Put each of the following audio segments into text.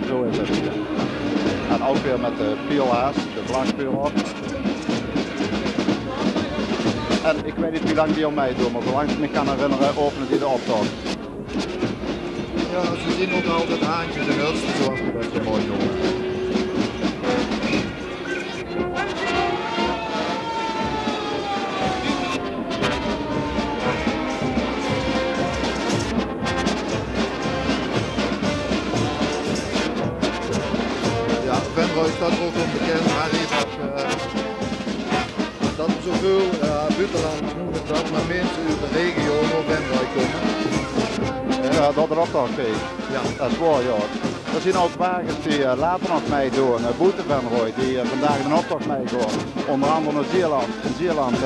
Zo is het. En ook weer met de pielhaas, de vlagspiel. En ik weet niet hoe lang die al meedoet, maar zolang ik me kan herinneren openen die de optocht. Ja, ze zien ook altijd haantjes en hulsten zoals we dat zo mooi noemen. Ja, Venrooy staat ook onbekend, maar dat er zoveel buitenlanders noemen dat, maar mensen uit de regio naar Venrooy komen. Ja, dat er optocht is. Ja. Dat is waar, ja. Er zijn ook wagens die later nog meedoen, Boete Venrooy, die vandaag een optocht meegaan. Onder andere naar Zeeland, in Zeeland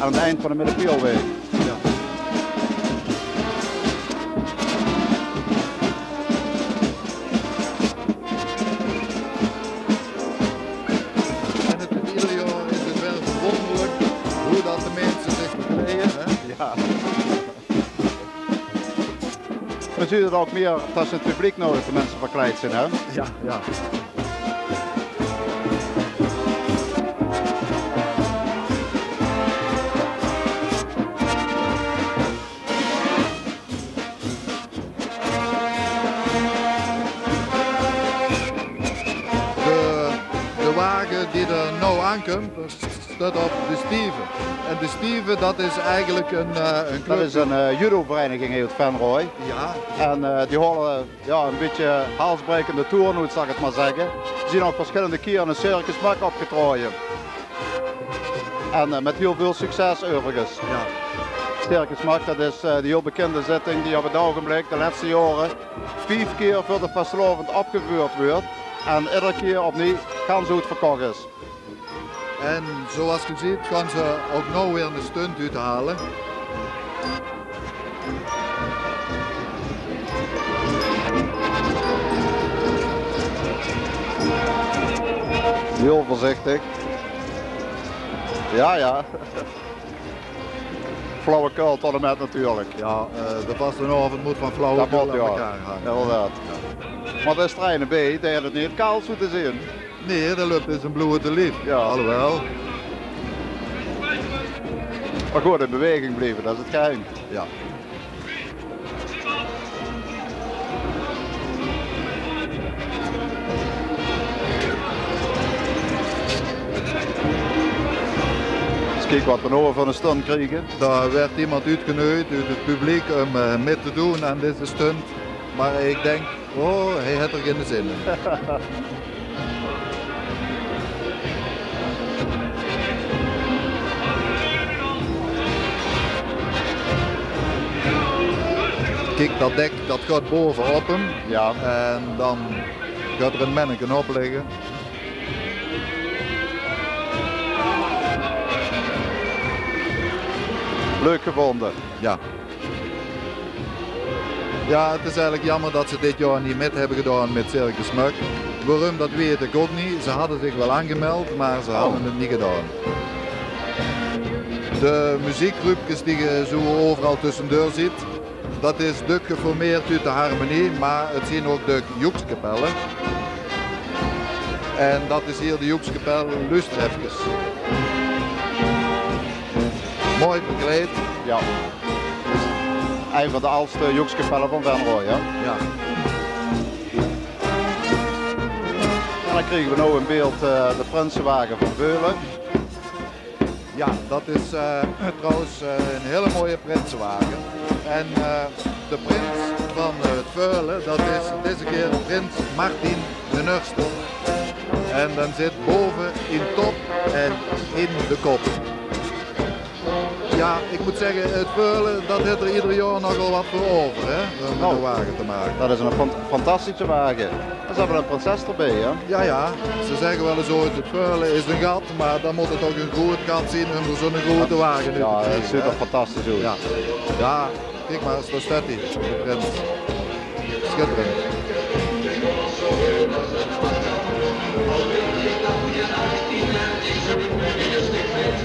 aan het eind van de Middenpielweg. Ja. En ieder jaar is het wel verwonderlijk hoe dat de mensen zich verkleden. Ja. We zien het ook meer tussen het publiek nodig de mensen verkleed zijn, hè? Ja, ja. De wagen die er nou aankomt, staat op de Steven. En de Steven, dat is eigenlijk een club. Dat is een judo-vereniging uit Venrooy. Ja. En die horen ja, een beetje halsbrekende toernooi, zal ik het maar zeggen. Ze zien ook verschillende keren een Circus Mack opgetrooien. En met heel veel succes overigens. Ja. Circus Mack, dat is die heel bekende zitting die op het ogenblik de laatste jaren 5 keer voor de vastelovend opgevoerd wordt. En iedere keer opnieuw ganz goed verkocht is. En zoals je ziet kan ze ook nou weer een stunt uithalen. Heel voorzichtig. Ja, ja. Flauwekul tot en met natuurlijk. Ja, de vastenavond moet van flauwe Dat moet, aan ja. elkaar hangen. Inderdaad. Maar de strijden bij, die had het niet koud zo te zien. Nee, de lucht is een bloed te lief. Ja. Alhoewel. Maar goed in beweging blijven, dat is het geheim. Ja. Eens kijken wat we nou van een stunt krijgen. Daar werd iemand uitgenodigd uit het publiek om mee te doen aan deze stunt. Maar ik denk, oh, hij heeft er geen zin in. Kijk, dat dek dat gaat bovenop hem. Ja. En dan gaat er een manneken op liggen. Leuk gevonden. Ja. Ja, het is eigenlijk jammer dat ze dit jaar niet met hebben gedaan met Circus Mack. Waarom, dat weet ik ook niet. Ze hadden zich wel aangemeld, maar ze hadden het niet gedaan. De muziekgroepjes die je zo overal tussendoor ziet, dat is duk geformeerd uit de harmonie, maar het zijn ook de Joekskapellen. En dat is hier de Joekskapel Lustrefkes. Mooi bekleed. Ja. Een van de oudste Joekskapellen van Venrooy, hè? Ja. En dan krijgen we nu in beeld de Prinsenwagen van Veulen. Ja, dat is trouwens een hele mooie prinsenwagen. En de prins van het Veulen, dat is deze keer prins Martin de Nurste. En dan zit boven in top en in de kop. Ja, ik moet zeggen, het Veulen, dat heeft er ieder jaar nogal wat voor over, hè, om een wagen te maken. Dat is een fantastische wagen. En ze hebben een prinses erbij, hè? Ja, ja, ze zeggen wel eens ooit, het Veulen is een gat, maar dan moet het ook een groot gat zien om er zo'n grote wagen in Ja, te het krijgen, ziet er hè. fantastisch uit. Ja, ja, kijk maar, daar staat hij, de prins. Schitterend.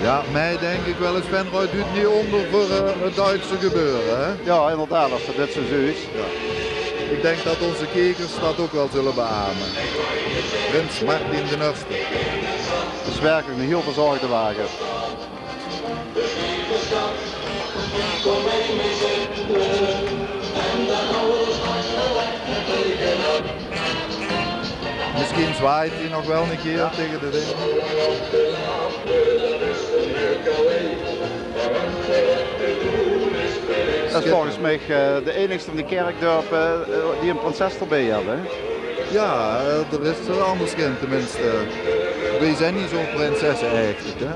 Ja, mij denk ik wel eens, Venrooy doet niet onder voor het Duitse gebeuren, hè? Ja, inderdaad, als het dit zo is. Ja. Ik denk dat onze kijkers dat ook wel zullen beamen. Prins Martin de Nurste. Het is werkelijk een heel verzorgde wagen. Misschien zwaait hij nog wel een keer tegen de wind. Dat is volgens mij de enigste van de kerkdorpen die een prinses erbij hebben. Ja, er is er anders in tenminste. Wij zijn niet zo'n prinsessen eigenlijk. Hè?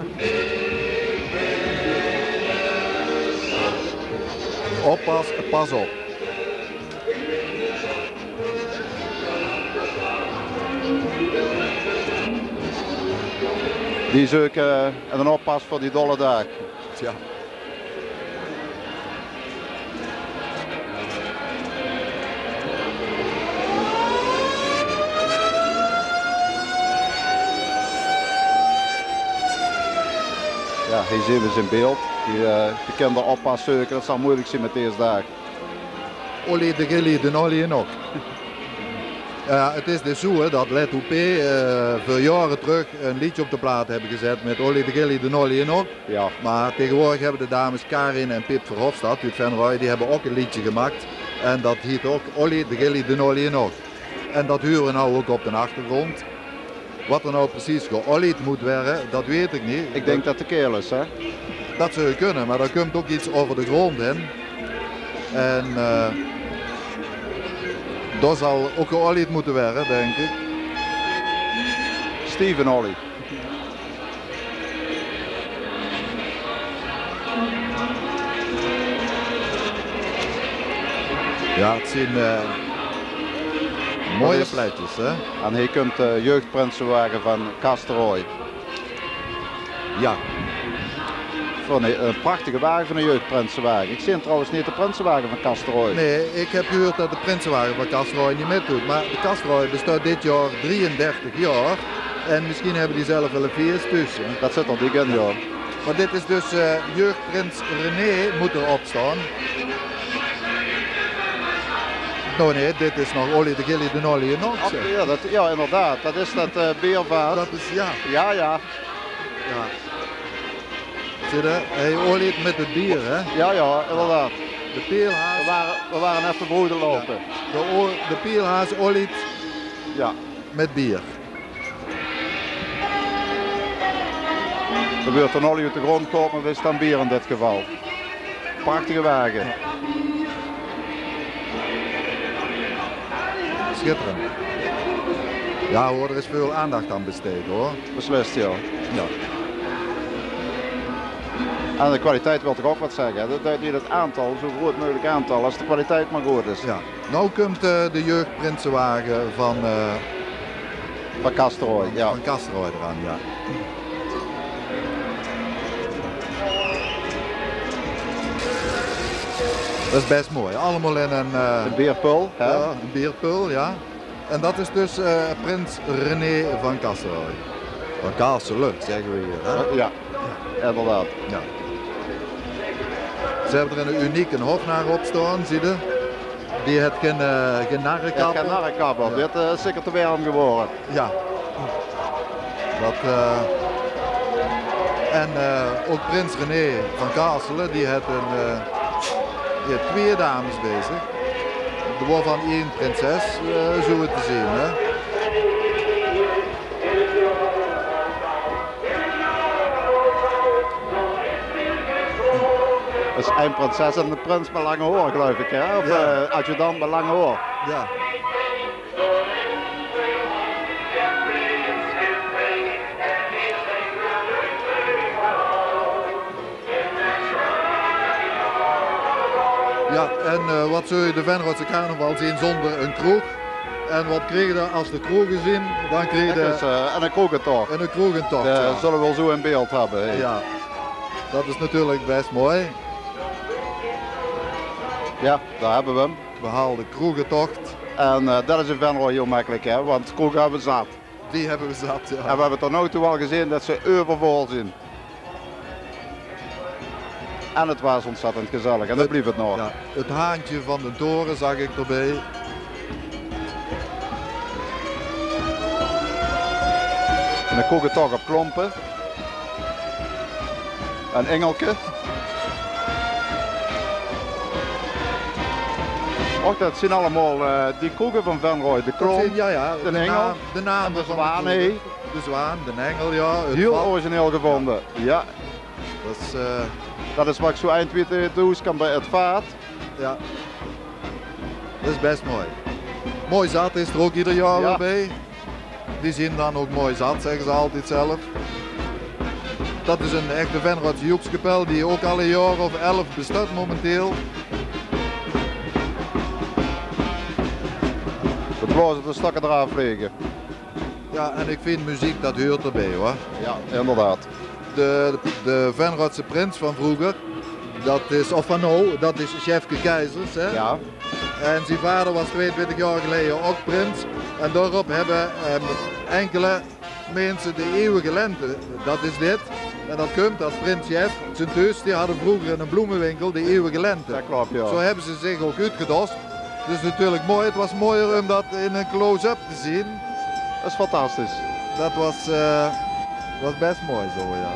Oppas, pas op. Die zoeken en een oppas voor die dolle dag. Ja. Ja, hier zien we ze in beeld. Die bekende oppas zoeken, dat zal moeilijk zijn met deze dag. Olly de Gilly de Nolly en ook. Het is dus zo dat Let Houpé veel jaren terug een liedje op de plaat hebben gezet met Olly de Gilly de Nolly en ook. Ja. Maar tegenwoordig hebben de dames Karin en Pip Verhofstadt uit Venrooy, die hebben ook een liedje gemaakt. En dat heet ook Olly de Gilly de Nolly en ook. En dat huren we nou ook op de achtergrond. Wat er nou precies geolied moet worden, dat weet ik niet. Ik denk dat de keel is, hè? Dat zou je kunnen, maar daar komt ook iets over de grond in. En dat zal ook geolied moeten worden, denk ik. Steven Olly. Ja, het zijn mooie pleitjes, hè? En hier komt de jeugdprinsenwagen van Castrooy. Ja. Voor een prachtige wagen van een jeugdprinsenwagen. Ik zie trouwens niet de prinsenwagen van Castrooy. Nee, ik heb gehoord dat de prinsenwagen van Castrooy niet meedoet. Maar de Castrooy bestaat dit jaar 33 jaar. En misschien hebben die zelf wel een feest tussen. Dat zit er dik in, ja. Maar dit is dus jeugdprins René moet erop staan. Nou nee, dit is nog Olly de Gilly de Nolly en nog. Ja, inderdaad. Dat is dat beervaart. Dat is, ja. Ja. Ja. Zie je, hij oliet met het bier, hè? Ja, inderdaad. De peelhaas. We waren even broeden lopen. Ja. De peelhaas oliet met bier. Er gebeurt een olie uit de grond komen, we staan bier in dit geval. Prachtige wagen. Schitterend. Ja hoor, er is veel aandacht aan besteed hoor. Beslist, ja. En de kwaliteit wil toch ook wat zeggen. Dat duidt niet het aantal, zo groot mogelijk aantal, als de kwaliteit maar goed is. Ja. Nou komt de jeugdprinsenwagen van Castrooy. Ja. Van Castrooy eraan, ja. Dat is best mooi, allemaal in een beerpul. Ja, een beerpul, ja. En dat is dus prins René van Castrooy. Van Castrooy, zeggen we hier. Hè? Ja, inderdaad. Ja. Ze hebben er een unieke hofnaar op staan, zie je? Die heeft geen narrenkap. Geen narrenkap op, dit is zeker te warm geworden. Ja. En ook prins René van Castelen, die heeft twee dames bezig. Er wordt van één prinses, zo te zien. Hè? Dat is een prinses en de prins met lange haar, geloof ik. Hè? Of adjudant met lange haar. Ja. Ja, en wat zul je de Venroodse carnaval zien zonder een kroeg? En wat kreeg je als de kroegen zien? Dan kreeg je... en een kroegentocht. En een kroegentocht, Dat zullen we wel zo in beeld hebben. Hey. Ja, dat is natuurlijk best mooi. Ja, daar hebben we hem. We halen de kroegentocht. En dat is in Venrooy heel makkelijk, hè? Want kroegen hebben we zat. Die hebben we zat, ja. En we hebben tot nu toe al gezien dat ze overvol zijn. En het was ontzettend gezellig en dat blieft het nog. Ja, het haantje van de toren zag ik erbij. En de koeken toch op klompen. Een engelke. Och, dat zijn allemaal die koeken van Venrooy. De klomp, de engel, de naam de van zwaan. de zwaan, de engel, ja. Heel origineel gevonden. Ja. Dat is wat ik zo eind weet doe kan bij het vaart. Ja. Dat is best mooi. Mooi zat is er ook ieder jaar weer bij. Die zien dan ook mooi zat, zeggen ze altijd zelf. Dat is een echte Venroodse joekskapel die ook al een jaar of 11 bestaat momenteel. De blazen de stakken eraan vliegen. Ja, en ik vind muziek, dat hoort erbij hoor. Ja, inderdaad. De Venroodse prins van vroeger, dat is, of van nou, dat is Chefke Keizers. Hè? Ja. En zijn vader was 22 jaar geleden ook prins. En daarop hebben enkele mensen de eeuwige lente, dat is dit. En dat komt dat prins Chef, zijn thuis, die hadden vroeger in een bloemenwinkel de eeuwige lente. Dat klopt, ja. Zo hebben ze zich ook uitgedost. Dus natuurlijk mooi, het was mooier om dat in een close-up te zien. Dat is fantastisch. Dat was best mooi zo, ja.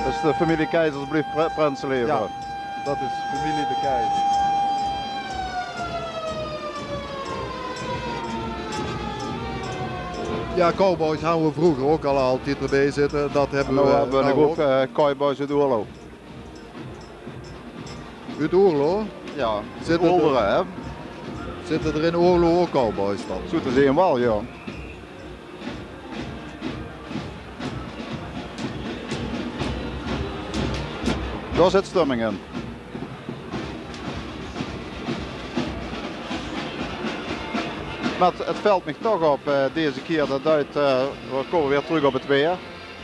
Dus de familie Keizers blijft prinsen leveren. Ja, dat is familie de Keizer. Ja, cowboys hadden we vroeger ook al altijd erbij zitten. Dat hebben we. We hebben een groep cowboys uit Oorlo. Uit Oorlo? Ja, Olderen, hè? Zitten er in Oorlo ook cowboys dan? Zo te zien wel, ja. Daar zit stemming in. Maar het valt me toch op deze keer dat we komen weer terug op het weer.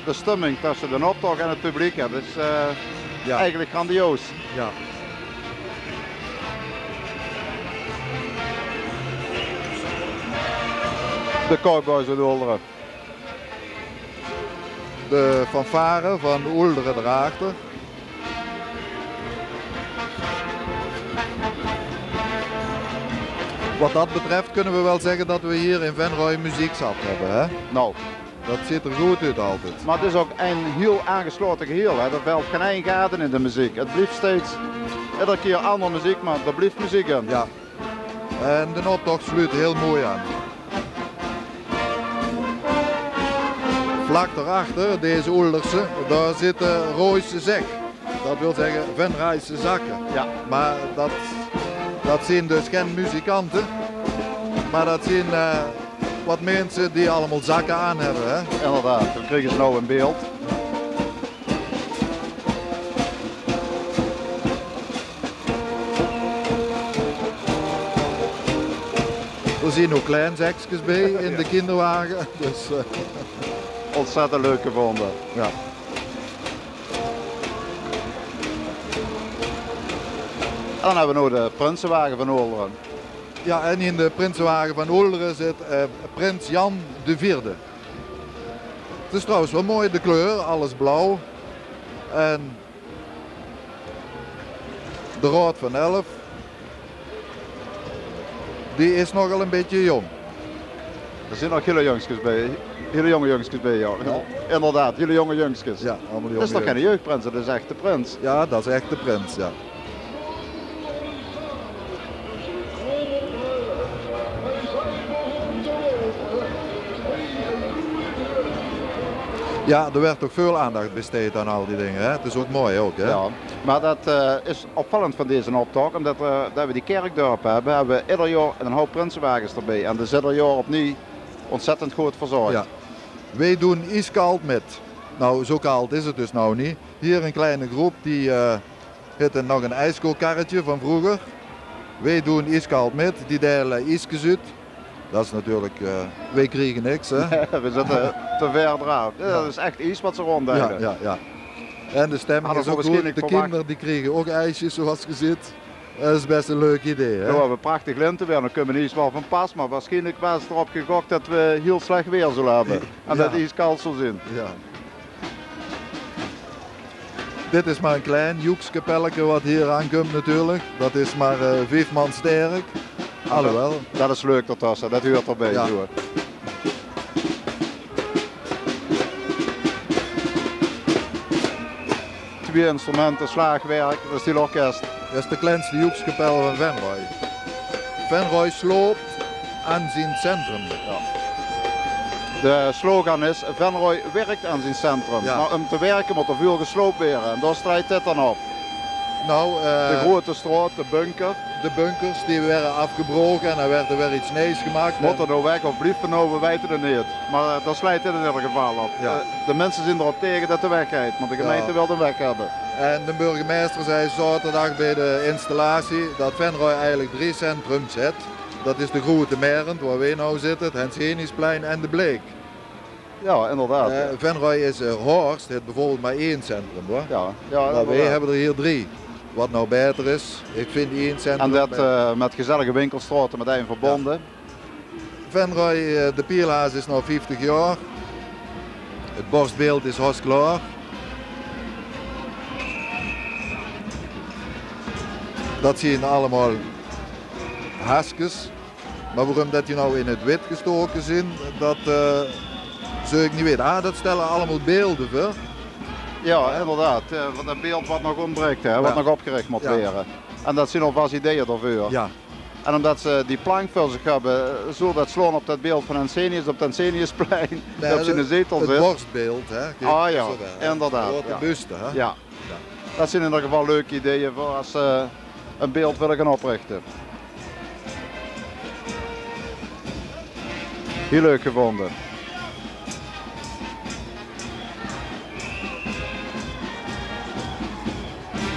De stemming tussen de optocht en het publiek, dat is eigenlijk grandioos. Ja. De cowboys uit Olderen. De fanfare van Olderen erachter. Wat dat betreft kunnen we wel zeggen dat we hier in Venrooy muziekzat hebben. Hè? Nou. Dat ziet er goed uit altijd. Maar het is ook een heel aangesloten geheel. Hè? Er valt geen één gaten in de muziek. Het blijft steeds iedere keer andere muziek, maar er blijft muziek in. Ja. En de optocht sluit heel mooi aan. Vlak daarachter, deze Oelderse, daar zit de Rooise Zek. Dat wil zeggen Venrooyse zakken. Ja. Maar dat zijn dus geen muzikanten, maar dat zijn wat mensen die allemaal zakken aan hebben. Hè? Inderdaad, we krijgen ze nou in beeld. We zien ook klein zakjes bij in de kinderwagen. Dus, ontzettend leuk gevonden. Ja. En dan hebben we nu de Prinsenwagen van Olderen. Ja, en in de Prinsenwagen van Olderen zit prins Jan IV. Het is trouwens wel mooi, de kleur, alles blauw. En de Raad van 11, die is nogal een beetje jong. Er zijn nog hele jongstjes bij. Hele jonge jongstjes bij jou. Ja. Inderdaad, hele jonge jongstjes. Ja, allemaal jonge. Dat is toch geen jeugdprins, dat is echt de prins. Ja, dat is echt de prins, ja. Ja, er werd ook veel aandacht besteed aan al die dingen. Hè? Het is ook mooi ook. Hè? Ja, maar dat is opvallend van deze optocht. Omdat dat we die kerkdorp hebben, hebben we ieder jaar een hoop prinsenwagens erbij. En dat is ieder jaar opnieuw ontzettend goed verzorgd. Ja. Wij doen ijskoud met. Nou, zo koud is het dus nou niet. Hier een kleine groep die heeft nog een ijskookkarretje van vroeger. Wij doen ijskoud met, die delen ijsjes uit. Dat is natuurlijk, wij krijgen niks. Hè? We zitten te ver eraf. Ja, dat is echt ijs wat ze ronddenken. Ja, ja, ja. En de stemming is ook goed. De kinderen die kregen ook ijsjes zoals je ziet. Dat is best een leuk idee. Hè? We hebben prachtig lintenweer, dan kunnen we niet wel van pas. Maar waarschijnlijk was het erop gegokt dat we heel slecht weer zullen hebben. En dat het ijskoud zal zijn. Ja. Dit is maar een klein joekskapelletje wat hier aankomt natuurlijk. Dat is maar 5 man sterk. Alhoewel. Dat is leuk ertussen, dat hoort erbij. Ja. Zo. instrumenten, slagwerk, dat is heel orkest. Dat is de kleinste joekskapel van Venrooy. Venrooy sloopt aan zijn centrum. Ja. De slogan is, Venrooy werkt aan zijn centrum. Ja. Maar om te werken moet er veel gesloopt worden en daar strijdt dit dan op. Nou, De grote straat, de bunker. de bunkers die werden afgebroken en er werd er weer iets nieuws gemaakt. Moet er nou weg of blijft nou, we weten het niet. Maar daar slijt dit in ieder geval op. Ja. De mensen zijn erop tegen dat de weg rijdt, maar de gemeente wil de weg hebben. En de burgemeester zei zaterdag bij de installatie dat Venrooy eigenlijk 3 centrums heeft. Dat is de Grote Merend, waar wij nou zitten, het Hens-Henisplein en de Bleek. Ja, inderdaad. Venrooy is Horst, heeft bijvoorbeeld maar 1 centrum hoor. Ja, Maar wij hebben er hier 3. Wat nou beter is, ik vind 1 centrum. en dat met gezellige winkelstraten met één verbonden. Ja. Venrooy, de Pierhaas is nu 50 jaar. Het borstbeeld is haast klaar. Dat zien allemaal haskes. Maar waarom dat die nou in het wit gestoken zijn, dat zou ik niet weten. Dat stellen allemaal beelden voor. Ja, inderdaad. Van dat beeld wat nog ontbreekt, hè, wat nog opgericht moet worden. En dat zijn alvast ideeën daarvoor. Ja. En omdat ze die plank voor zich hebben, zo dat slaan op dat beeld van Hensenius op het Henseniusplein, die op zijn zetel zit. Het borstbeeld, hè. Kijk, Ah ja, zover, inderdaad. De Ja. buste, hè. Ja. Dat zijn in ieder geval leuke ideeën voor als ze een beeld willen gaan oprichten. Heel leuk gevonden.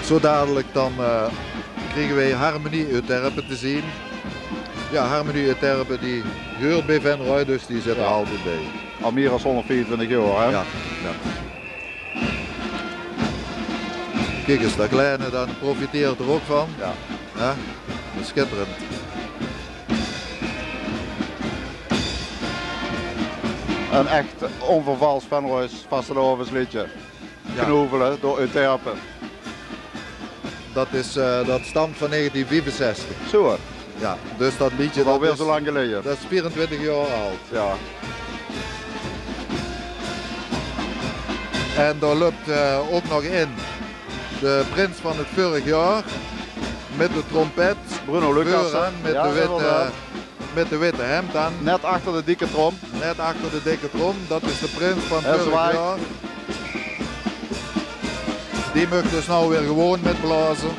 Zo dadelijk dan krijgen wij Harmonie Euterpe te zien. Ja, Harmonie Euterpe die huurt bij Venrooy, dus die zit er altijd bij. Al meer dan 124 jaar, hè? Ja, ja. Kijk eens, dat kleine, dan profiteert er ook van. Ja. Ja, dat is schitterend. Een echt onvervals Venrooys vastelovensliedje. Ja. Knoevelen door Euterpe. Dat stamt van 1965. Zo, Ja, dus dat liedje dat alweer is, zo lang geleden. dat is 24 jaar oud. Ja. En daar loopt ook nog in de prins van het vorig jaar met de trompet. Bruno Lucas, Vooraan met, ja, met de witte hemd aan. net achter de dikke trom. Net achter de dikke trom. Dat is de prins van En vorig zwaai. jaar. Die mag dus nou weer gewoon met blazen.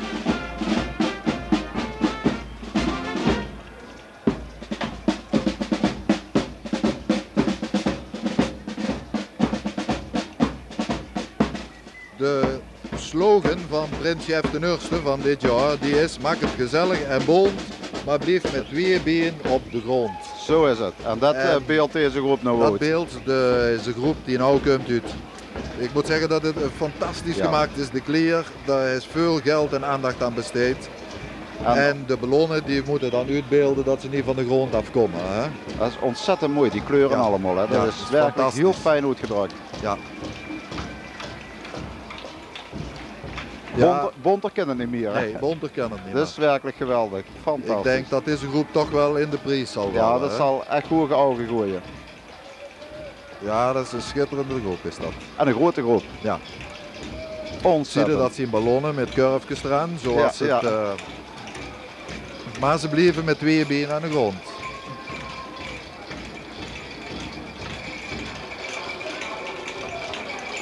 De slogan van Prins Jeff de Nurste van dit jaar, die is: maak het gezellig en bont, maar blijf met 2 benen op de grond. Zo is het. En dat beeld deze groep nou Dat uit. beeld is de groep die nou komt uit. Ik moet zeggen dat het fantastisch gemaakt is, de kleer. Daar is veel geld en aandacht aan besteed. En de ballonnen die moeten dan uitbeelden dat ze niet van de grond afkomen. Hè? Dat is ontzettend mooi, die kleuren allemaal. Hè. Dat Ja, is dat is werkelijk fantastisch. heel fijn uitgedrukt. Ja. Bonter kennen niet meer. Hè. Nee, bonter kan het niet. Dat is werkelijk geweldig. Fantastisch. Ik denk dat deze groep toch wel in de prijs zal Ja, vallen. dat hè? zal echt goede ogen gooien. Ja, dat is een schitterende groep is dat. En een grote groep. Ja. Zie je Ontzettend. dat zien ballonnen met kurfjes eraan, zoals Ja, het... maar ze blijven met 2 benen aan de grond.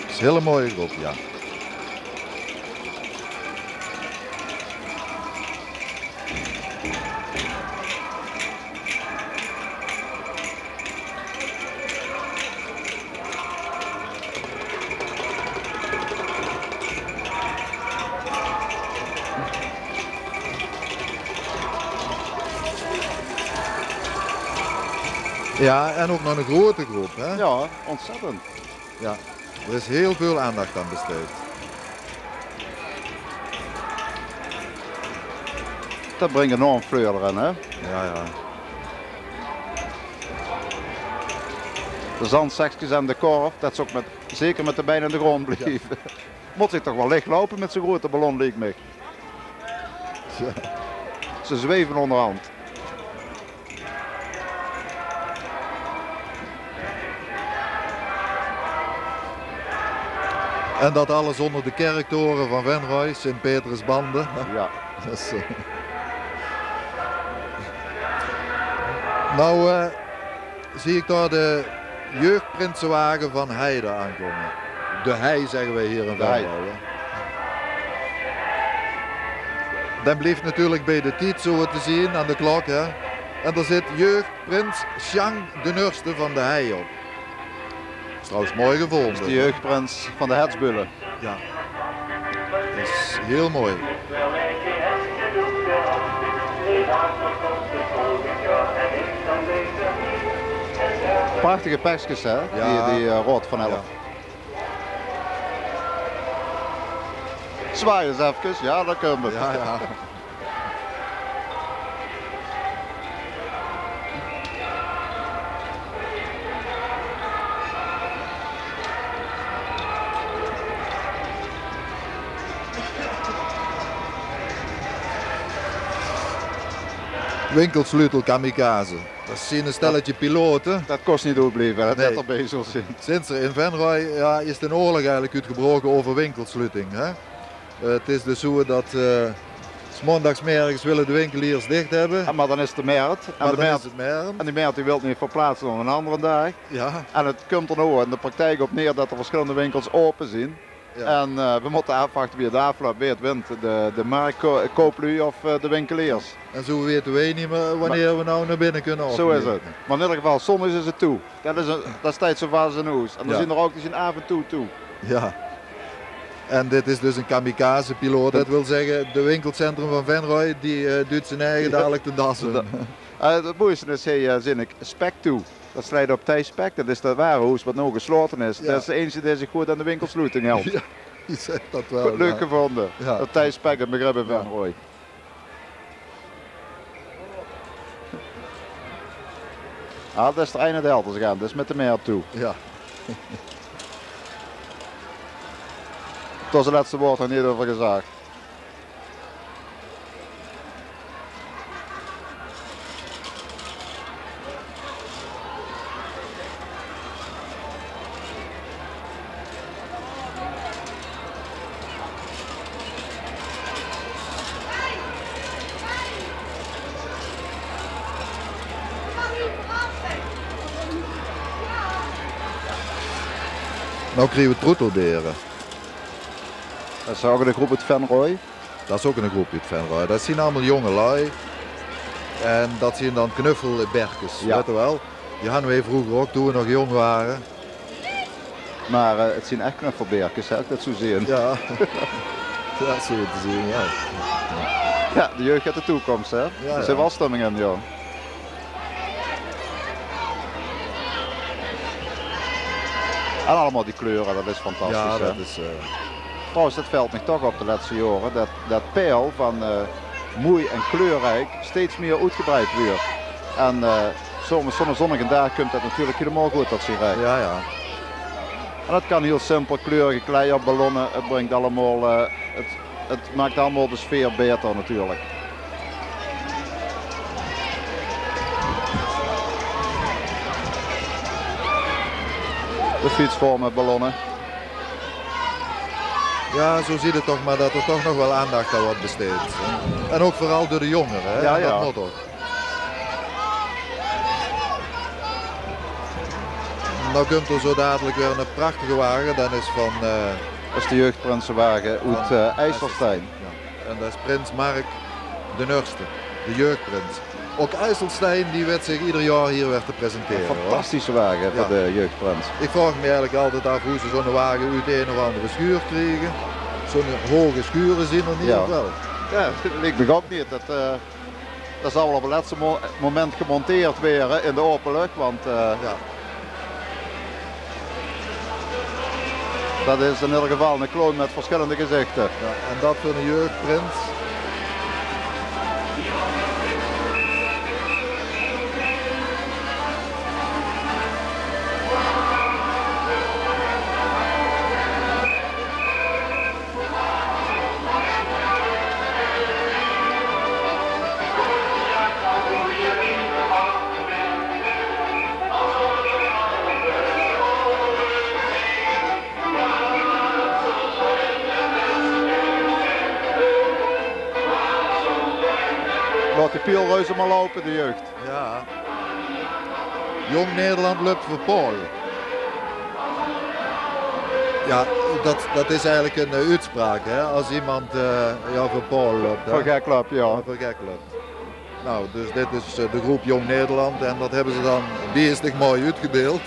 Het is een hele mooie groep, ja. Ja, en ook nog een grote groep. Hè? Ja, ontzettend. Ja, er is heel veel aandacht aan besteed. Dat brengt enorm fleur erin, hè. Ja, ja. De zandsekjes en de korf, dat is ook zeker met de benen in de grond blijven. Moet zich toch wel licht lopen met zo'n grote ballon, lijkt me. Ja. Ze zweven onderhand. En dat alles onder de kerktoren van Venray, Sint-Petersbande. Ja. Dus, nou zie ik daar de jeugdprinsenwagen van Heide aankomen. De Hei zeggen wij hier in Venray. Dan blijft natuurlijk bij de tijd zo te zien aan de klok. Hè. En daar zit jeugdprins Chang de Nurste van de Hei op. Dat is trouwens mooi gevonden. Dat is de jeugdprins van de Hertsbullen. Ja, dat is heel mooi. Prachtige persjes hè, Ja. die rood van elf. Ja. Zwaai eens even, ja dat kunnen we. Ja, ja. Winkelsleutel kamikaze. Dat zien een stelletje piloten. Dat kost niet uitblijven, dat Nee. net erbij zo zin. Sinds er in Venray is de oorlog eigenlijk uitgebroken over winkelsluiting. Hè? Het is dus zo dat 's mondagsmiddags willen de winkeliers dicht hebben. Ja, maar dan is het de Mert. En, Maar de dan Mert is het meer. en die Mert die wil niet verplaatsen op een andere dag. Ja, En het komt er nou in de praktijk op neer dat er verschillende winkels open zijn. ja. En we moeten afwachten wie het afloopt, wie het wint. De marktkooplui of de winkeliers. En zo weten wij niet meer wanneer we nou naar binnen kunnen Zo is opnemen. het. Maar in ieder geval, zondags is het toe. Dat is steeds zo vaak zijn hoes. En dan Ja. zien er ook die zijn af en toe. Ja. En dit is dus een kamikaze-piloot. Dat wil zeggen, de winkelcentrum van Venray die doet zijn eigen dadelijk de das in. Het mooiste is, zin ik, spek toe. Dat slijt op Thijs Spek, dat is dat warenhuis wat nog gesloten is. Ja. Dat is de enige die zich goed aan de winkelsluiting helpt. Ja, die zegt dat wel. Goed, leuk ja. gevonden. Ja. Dat Thijs Spek het begrip van Ja. Roy. Ah, dat is de einde de helft gaan, dat is met de meer toe. Ja. Het was het laatste woord er niet over gezegd. Nou krijgen we troetelderen. Dat is ook de groep uit Venray. Dat is ook een groepje uit Venray. Dat zien allemaal jonge lui. En dat zien dan knuffelberkjes, Ja. weet je wel. Die hadden wij vroeger ook toen we nog jong waren. Maar het zijn echt knuffelbeertjes, hè, als ik dat zo zien. Ja, dat zie je te zien, ja. Ja, de jeugd uit de toekomst, hè. Ja, Er ja. zijn wel stemmingen in, joh. En allemaal die kleuren, dat is fantastisch. Ja, hè. dat is... Trouwens, dat valt me toch op de laatste jaren. Dat peil van mooi en kleurrijk steeds meer uitgebreid wordt. En zo'n zonnige dag komt dat natuurlijk helemaal goed, dat sirij. Ja, ja. En dat kan heel simpel, kleurige klei op ballonnen. Het brengt allemaal, het maakt allemaal de sfeer beter natuurlijk. De fietsvorm met ballonnen. Ja, zo zie je toch maar dat er toch nog wel aandacht aan wordt besteed. En ook vooral door de jongeren, hè? Ja, En dat ja. moet ook. Nou komt er zo dadelijk weer een prachtige wagen, dat is van... Dat is de jeugdprinsenwagen uit IJsselstein. Ja. En dat is prins Mark de Nurste, de jeugdprins. Ook IJsselstein die werd zich ieder jaar hier weer te presenteren. Een hoor. fantastische wagen voor Ja. de jeugdprins. Ik vraag me eigenlijk altijd af hoe ze zo'n wagen uit een of andere schuur kregen. Zo'n hoge schuren zien er niet Ja. op wel. Ja, dat lijkt me ook niet. Dat zal wel op het laatste moment gemonteerd worden in de open lucht. Want Ja. dat is in ieder geval een kloon met verschillende gezichten. Ja, en dat voor een jeugdprins. laat die Pielreuzen maar lopen, de jeugd. Ja. Jong Nederland loopt voor Paul. Ja, dat is eigenlijk een uitspraak, hè? Als iemand ja, voor Paul loopt. Hè? Voor gek loopt, ja. Voor gek loopt. Nou, dus dit is de groep Jong Nederland en dat hebben ze dan beestig mooi uitgebeeld.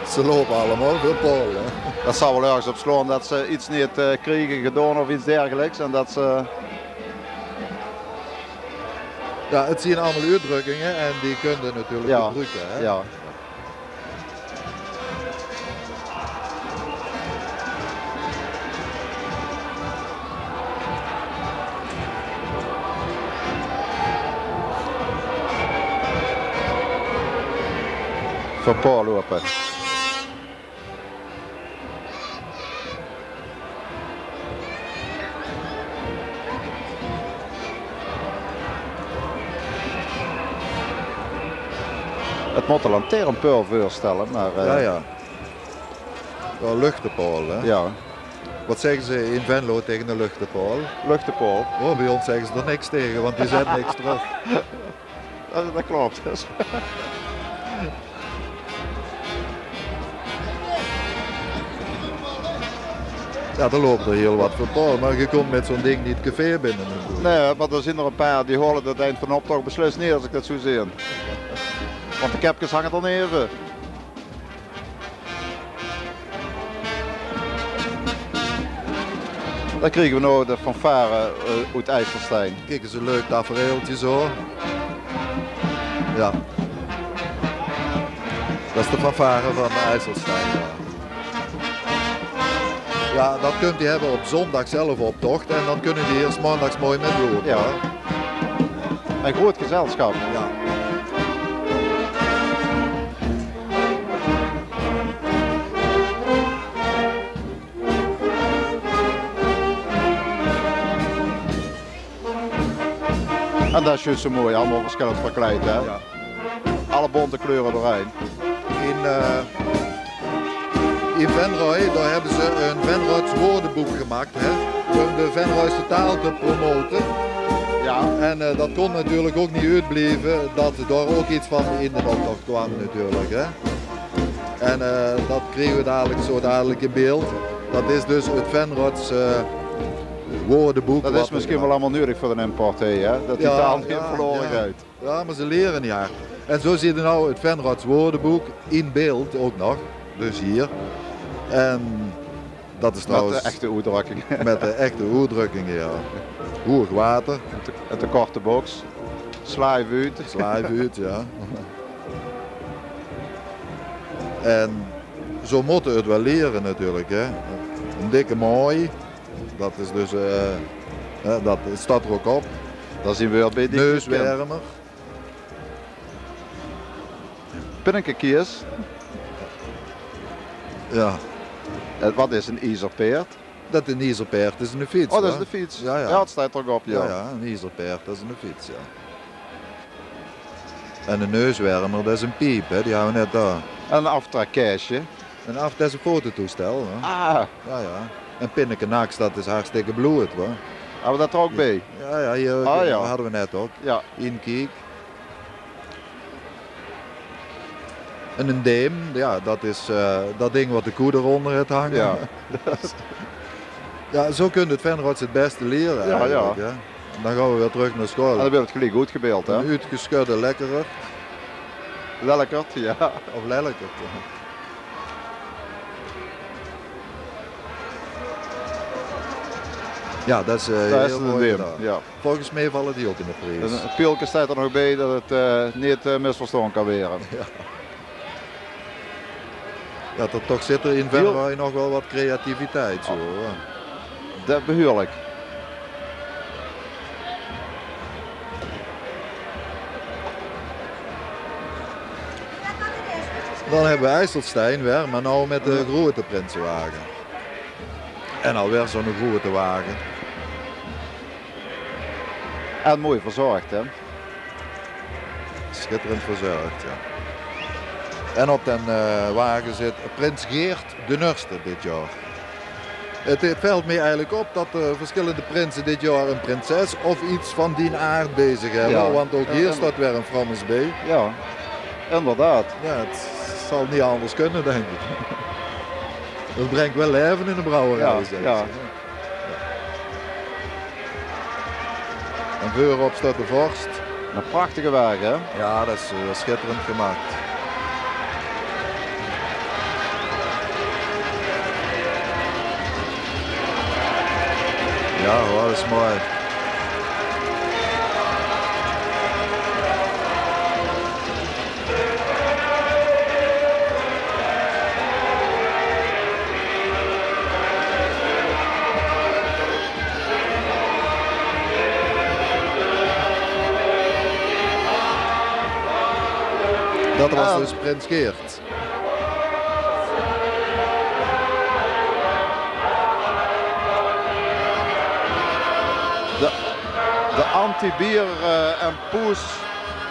Ze lopen allemaal voor Paul. Hè? Dat zou wel ergens op slaan dat ze iets niet kregen gedaan of iets dergelijks. En dat ze... Ja, het zien allemaal uitdrukkingen en die kunnen natuurlijk gebruiken. Hè? Ja. Voor Paul lopen. Het moet een lantaarnpaal voorstellen, maar... Ja, ja. Wel luchtenpaal, hè? Ja. Wat zeggen ze in Venlo tegen een luchtenpaal? Luchtenpaal. Oh, bij ons zeggen ze er niks tegen, want die zet niks terug. Dat klopt. Ja, er lopen er heel wat voor Paul, maar je komt met zo'n ding niet het café binnen. Nee, maar er zijn er een paar die horen het eind van de optocht beslist niet als ik dat zo zie. Want de kepjes hangen er neven. Dan krijgen we nou de fanfare uit IJsselstein. Kijk eens een leuk tafereeltje zo. Ja. Dat is de fanfare van de IJsselstein. Ja, dat kunt u hebben op zondag zelf optocht en dan kunnen die eerst maandags mooi met lopen. Ja. Een groot gezelschap. Ja. En dat is juist zo mooi, allemaal verschillend verkleed, hè? Ja. Alle bonte kleuren doorheen. In Venray, daar hebben ze een Venroods woordenboek gemaakt, hè, om de Venroods taal te promoten. Ja. En dat kon natuurlijk ook niet uitblijven dat daar ook iets van in de optocht kwam natuurlijk. Hè. En dat kregen we dadelijk in beeld. Dat is dus het Venroods woordenboek. Dat is misschien wel allemaal nodig voor een importeur, hè? Dat die taal niet verloren gaat. Ja, maar ze leren niet hard. En zo zie je nou het Venroods woordenboek in beeld ook nog. Dus hier. En dat is trouwens... Met de echte uitdrukkingen. Met de echte uitdrukkingen, ja. Hoog water. Het de korte box. Slijf uit. Slijf uit, ja. En zo moeten we het wel leren natuurlijk, hè. Een dikke mooi. Dat is dus... dat staat er ook op. Dat zien we wel bij die neuswermer. Pinnenkekiers. Ja. Wat is een ijzerpeert? Dat een ijzerpeert is een fiets. Oh, dat is de fiets. Ja, ja. Ja, het staat er ook op, ja. Ja, ja, een ijzerpeert, dat is een fiets, ja. En een neuswermer, dat is een piep, hè. Die houden we net daar. En een aftrekkeesje. Dat is een fototoestel, hè. Ah. Ja, ja. En Pinnekennaks, dat is hartstikke bloed, hoor. Hebben we dat er ook bij? Ja, ja, hier hadden we net ook. Ja. Inkiek. En een deem, ja, dat is dat ding wat de koe eronder heeft hangen. Ja. Ja, zo kun je het Venroods het beste leren. Ja, ja. Hè. Dan gaan we weer terug naar school. En dan wordt het gelijk goed gebeeld, hè? Een uitgeschudde lekkerer. Lellekert, ja. Of lellekert. Ja, dat is heel mooi gedaan. Ja. Volgens mij vallen die ook in de prijs. Het pilke staat er nog bij dat het niet misverstaan kan worden. Ja. Ja, toch zit er in Venray nog wel wat creativiteit. Zo, hoor. Dat behoorlijk. Dan hebben we IJsselstein weer, maar nou met de grote Prinsenwagen. En alweer zo'n grote wagen. En mooi verzorgd, hè? Schitterend verzorgd, ja. En op den wagen zit Prins Geert de Nurste dit jaar. Het valt mij eigenlijk op dat verschillende prinsen dit jaar een prinses of iets van die aard bezig hebben. Ja. Want ook hier staat weer een Frans bij. Ja, inderdaad. Ja, het zal niet anders kunnen, denk ik. Dat brengt wel leven in de brouwerij, Ja, zeg ja. ze. En voorop staat de vorst. Een prachtige wagen, hè? Ja, dat is schitterend gemaakt. Ja, hoor, dat is mooi. Dat was dus Prins Geert. De anti-bier en poes.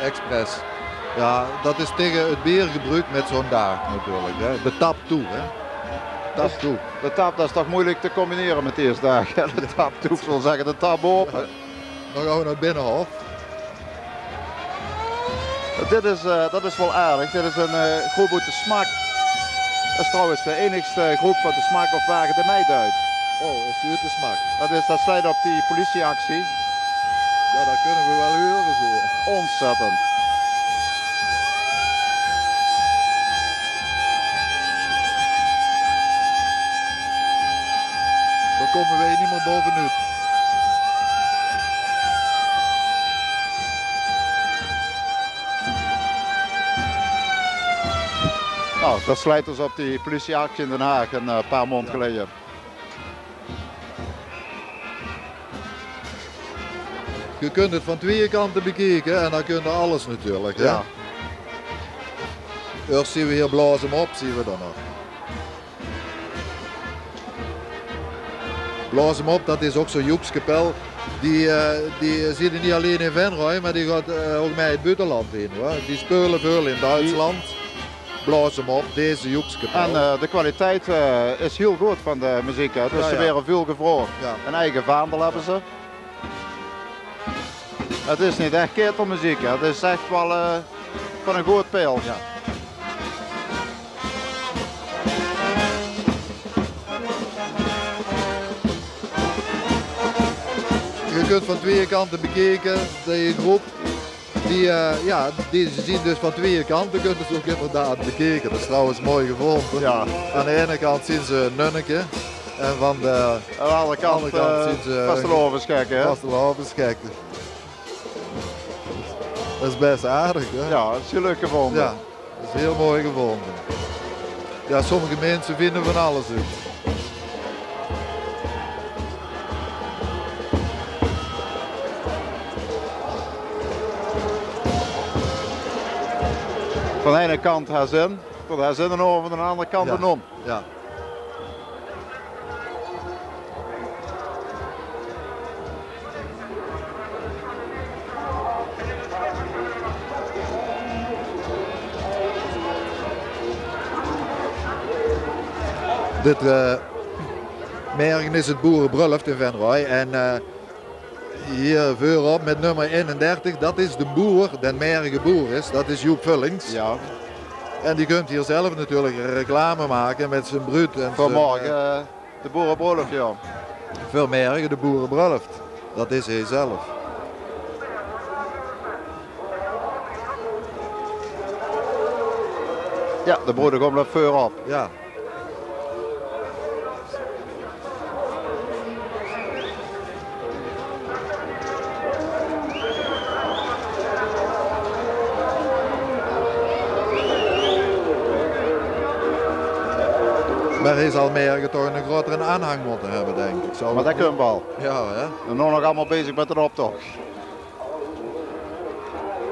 Express. Ja, dat is tegen het biergebruik met zo'n dag natuurlijk. Hè. De tap toe, hè. Tap toe. De tap, dat is toch moeilijk te combineren met deze dag. Ja, de tap toe, ik wil zeggen, de tap open. Dan gaan we naar het Binnenhof. Dat is wel aardig. Dit is een groep uit de Smaak. Dat is trouwens de enigste groep van de Smaak op Wagen de Meiduik. Oh, is u het de smak? Dat sluit op die politieactie. Ja, dat kunnen we wel horen zo. Ontzettend. Daar komen wij niet meer bovenuit. Nou, dat sluit dus op die politieactie in Den Haag een paar maanden geleden. Je kunt het van twee kanten bekijken en dan kun je alles natuurlijk. Hè? Ja. Eerst zien we hier blazen op, zien we dan nog. Blazen op, dat is ook zo'n Joekskapel. Die zit niet alleen in Venray, maar die gaat ook mee het buitenland heen. Hoor. Die spelen veel in Duitsland. Blazen op, deze Joekskapel. En de kwaliteit is heel goed van de muziek. Hè. Dus Ja, ze ja. werden veel gevraagd. Ja. Een eigen vaandel hebben ze. Het is niet echt ketelmuziek, hè. Het is echt wel van een goed pijl. Ja. Je kunt van twee kanten bekijken, die groep, die zien dus van twee kanten, kunt ze ook inderdaad bekijken. Dat is trouwens mooi gevonden. Ja. Aan de ene kant zien ze een nunneke en van de Aan de andere kant zien ze vastelovensgekken, hè. vastelovensgekken. Dat is best aardig, hè? Ja, dat is heel leuk gevonden. Ja, dat is heel mooi gevonden. Ja, sommige mensen vinden van alles uit. Van de ene kant haar zin, van haar zin en over, van de andere kant Ja. en om. Ja. Dit merken is het boerenbruiloft in Venray en hier voorop met nummer 31, dat is de boer, de merige boer is, dat is Joep Vullings. Ja, En die kunt hier zelf natuurlijk reclame maken met zijn bruut. En vanmorgen de boerenbruiloft, ja. veel merken, de boerenbruiloft. Dat is hij zelf. Ja, de broeder komt er voorop. Ja. Maar hij zal merken toch een grotere aanhang moeten hebben, denk ik. Maar dat kunnen we al. Ja, hè? We zijn nog allemaal bezig met de optocht.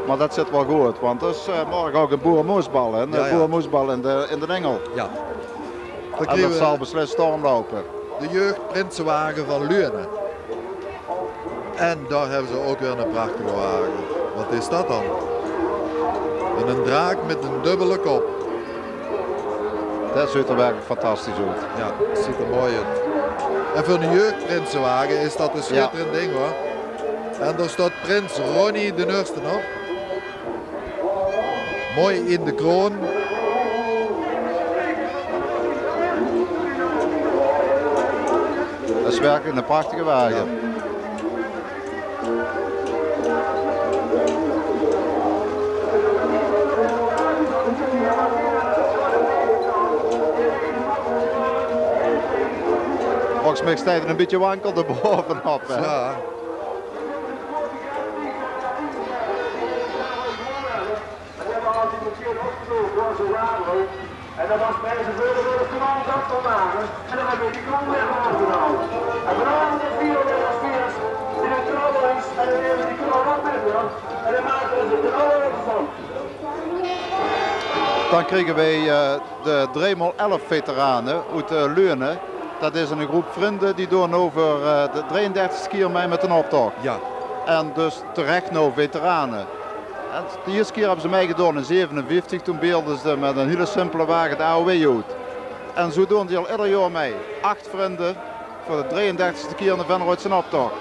Maar dat zit wel goed, want er is morgen ook een boerenmoesbal, hè? Een Ja, ja. boerenmoesbal in de Engel. Ja. Dan En krijgen dat zal we beslist stormlopen. de jeugdprinsenwagen van Luene. En daar hebben ze ook weer een prachtige wagen. Wat is dat dan? Een draak met een dubbele kop. Dat ziet er werkelijk fantastisch uit. Ja, het ziet er mooi uit. En voor een jeugdprinsenwagen is dat een schitterend ding hoor. En daar staat prins Ronnie de Nursten op. Mooi in de kroon. Dat is werkelijk een prachtige wagen. Ja. Volgens mij staat er een beetje wankel erbovenop. Hè? Ja. En dat was bij zijn vullen door de command afgemaakt. En dan heb je die kroon weer aangenomen. En vooral de vier spelers die de kroon is en dan nemen die kroon op met hem. En dan maken ze de kroon van. Dan kregen wij de 3x11 veteranen uit Leune. Dat is een groep vrienden die doen over de 33 keer mee met een optocht. Ja. En dus terecht nou veteranen. En de eerste keer hebben ze mij gedaan in 57, toen beelden ze met een hele simpele wagen de AOW uit. En zo doen ze al ieder jaar mee. 8 vrienden voor de 33ste keer in de Venrooy zijn optocht.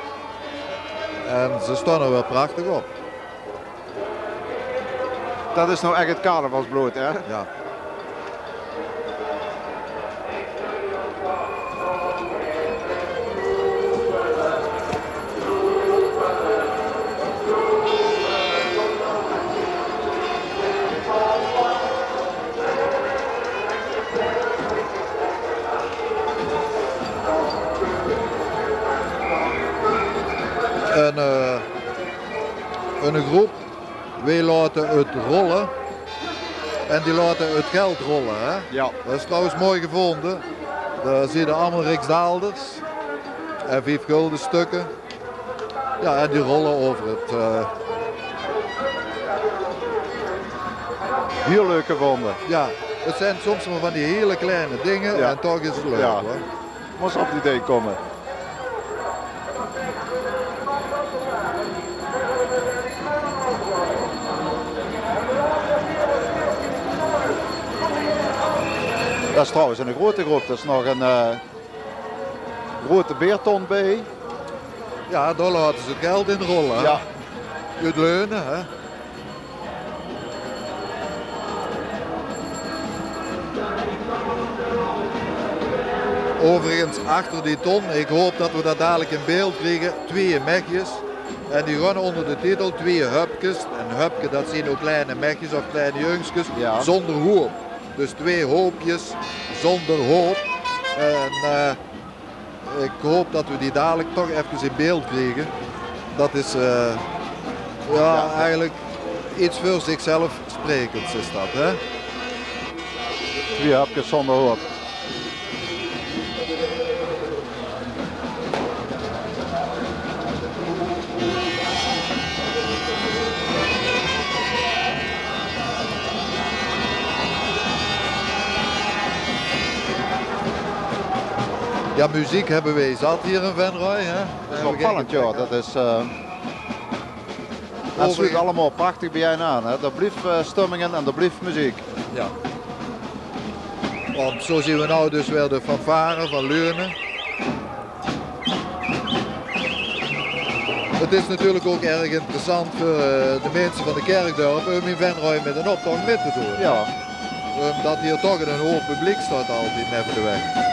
En ze staan er wel prachtig op. Dat is nou echt het carnavalsbloed, hè? Ja. Een groep, wij laten het rollen en die laten het geld rollen. Hè? Ja. Dat is trouwens mooi gevonden. Daar zie je allemaal Rijksdaalders en 5 gulden stukken. Ja, en die rollen over het. Heel leuk gevonden. Ja, het zijn soms maar van die hele kleine dingen Ja. en toch is het leuk. Ja. Hoor. Moest op het idee komen. Dat is trouwens een grote groep. Dat is nog een grote beerton bij. Ja, daar laten ze het geld in rollen. Hè? Ja. Het leunen. Hè? Overigens achter die ton, ik hoop dat we dat dadelijk in beeld krijgen, 2 mechjes. En die gaan onder de titel 2 hupjes. En hupje dat zijn ook kleine mechjes of kleine jongskes Ja. zonder hoop. Dus 2 hoopjes zonder hoop. En ik hoop dat we die dadelijk toch even in beeld krijgen. Dat is eigenlijk iets voor zichzelf sprekends is dat. Hè? 2 hapjes zonder hoop. Ja, muziek hebben wij zat hier in Venrooy. Hè? Dat is opvallend, ja. Dat is... dat sluit allemaal prachtig bij je aan. Hè. Er blijft stemmingen en er blijft muziek. Ja. Want zo zien we nou dus weer de fanfare van Leune. Het is natuurlijk ook erg interessant voor de mensen van de kerkdorp om in Venrooy met een optocht mee te doen. Ja. Omdat hier toch een hoop publiek staat altijd net voor de weg.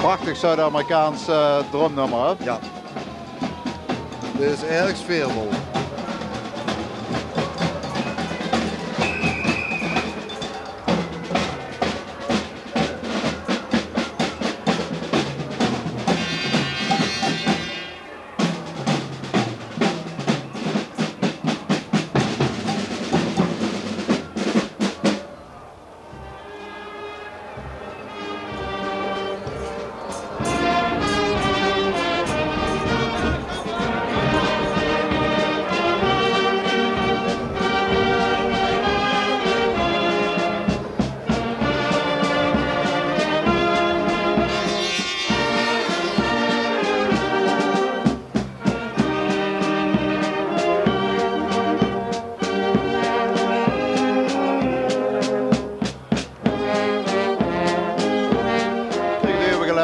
Prachtig Zuid-Amerikaans drumnummer. Hè. Ja. Dit is erg sfeervol.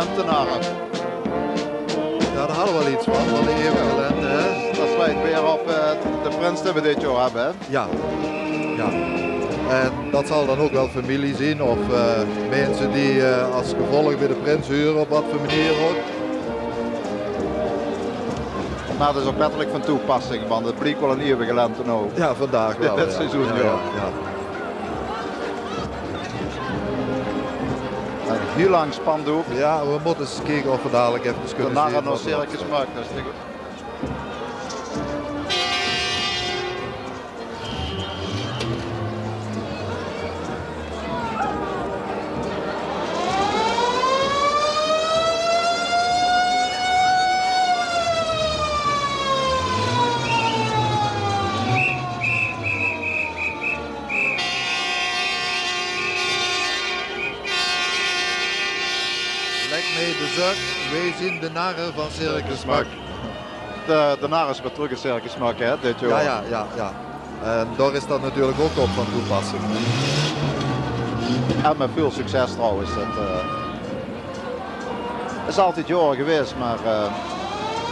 lentenaren. Ja, daar hadden we wel iets van de eeuwige lente. Hè? Dat lijkt weer op de prins die we dit jaar hebben. Hè? Ja. Ja. En dat zal dan ook wel familie zien of mensen die als gevolg bij de prins huren op wat voor manier ook. Maar dat is ook letterlijk van toepassing, want het bleek wel een eeuwige lente nou. Ja, vandaag wel. Dit seizoen, ja. Een heel lang spandoek. Ja, we moeten eens kijken of we dadelijk even kunnen zien. Daarna nog Circus Magnus. Wij zien de narren van Circus Mak. De narren is weer terug in Circus Mak, hè, dit jaar. Ja. En daar is dat natuurlijk ook op van toepassing. En met veel succes trouwens. Het is altijd jaren geweest, maar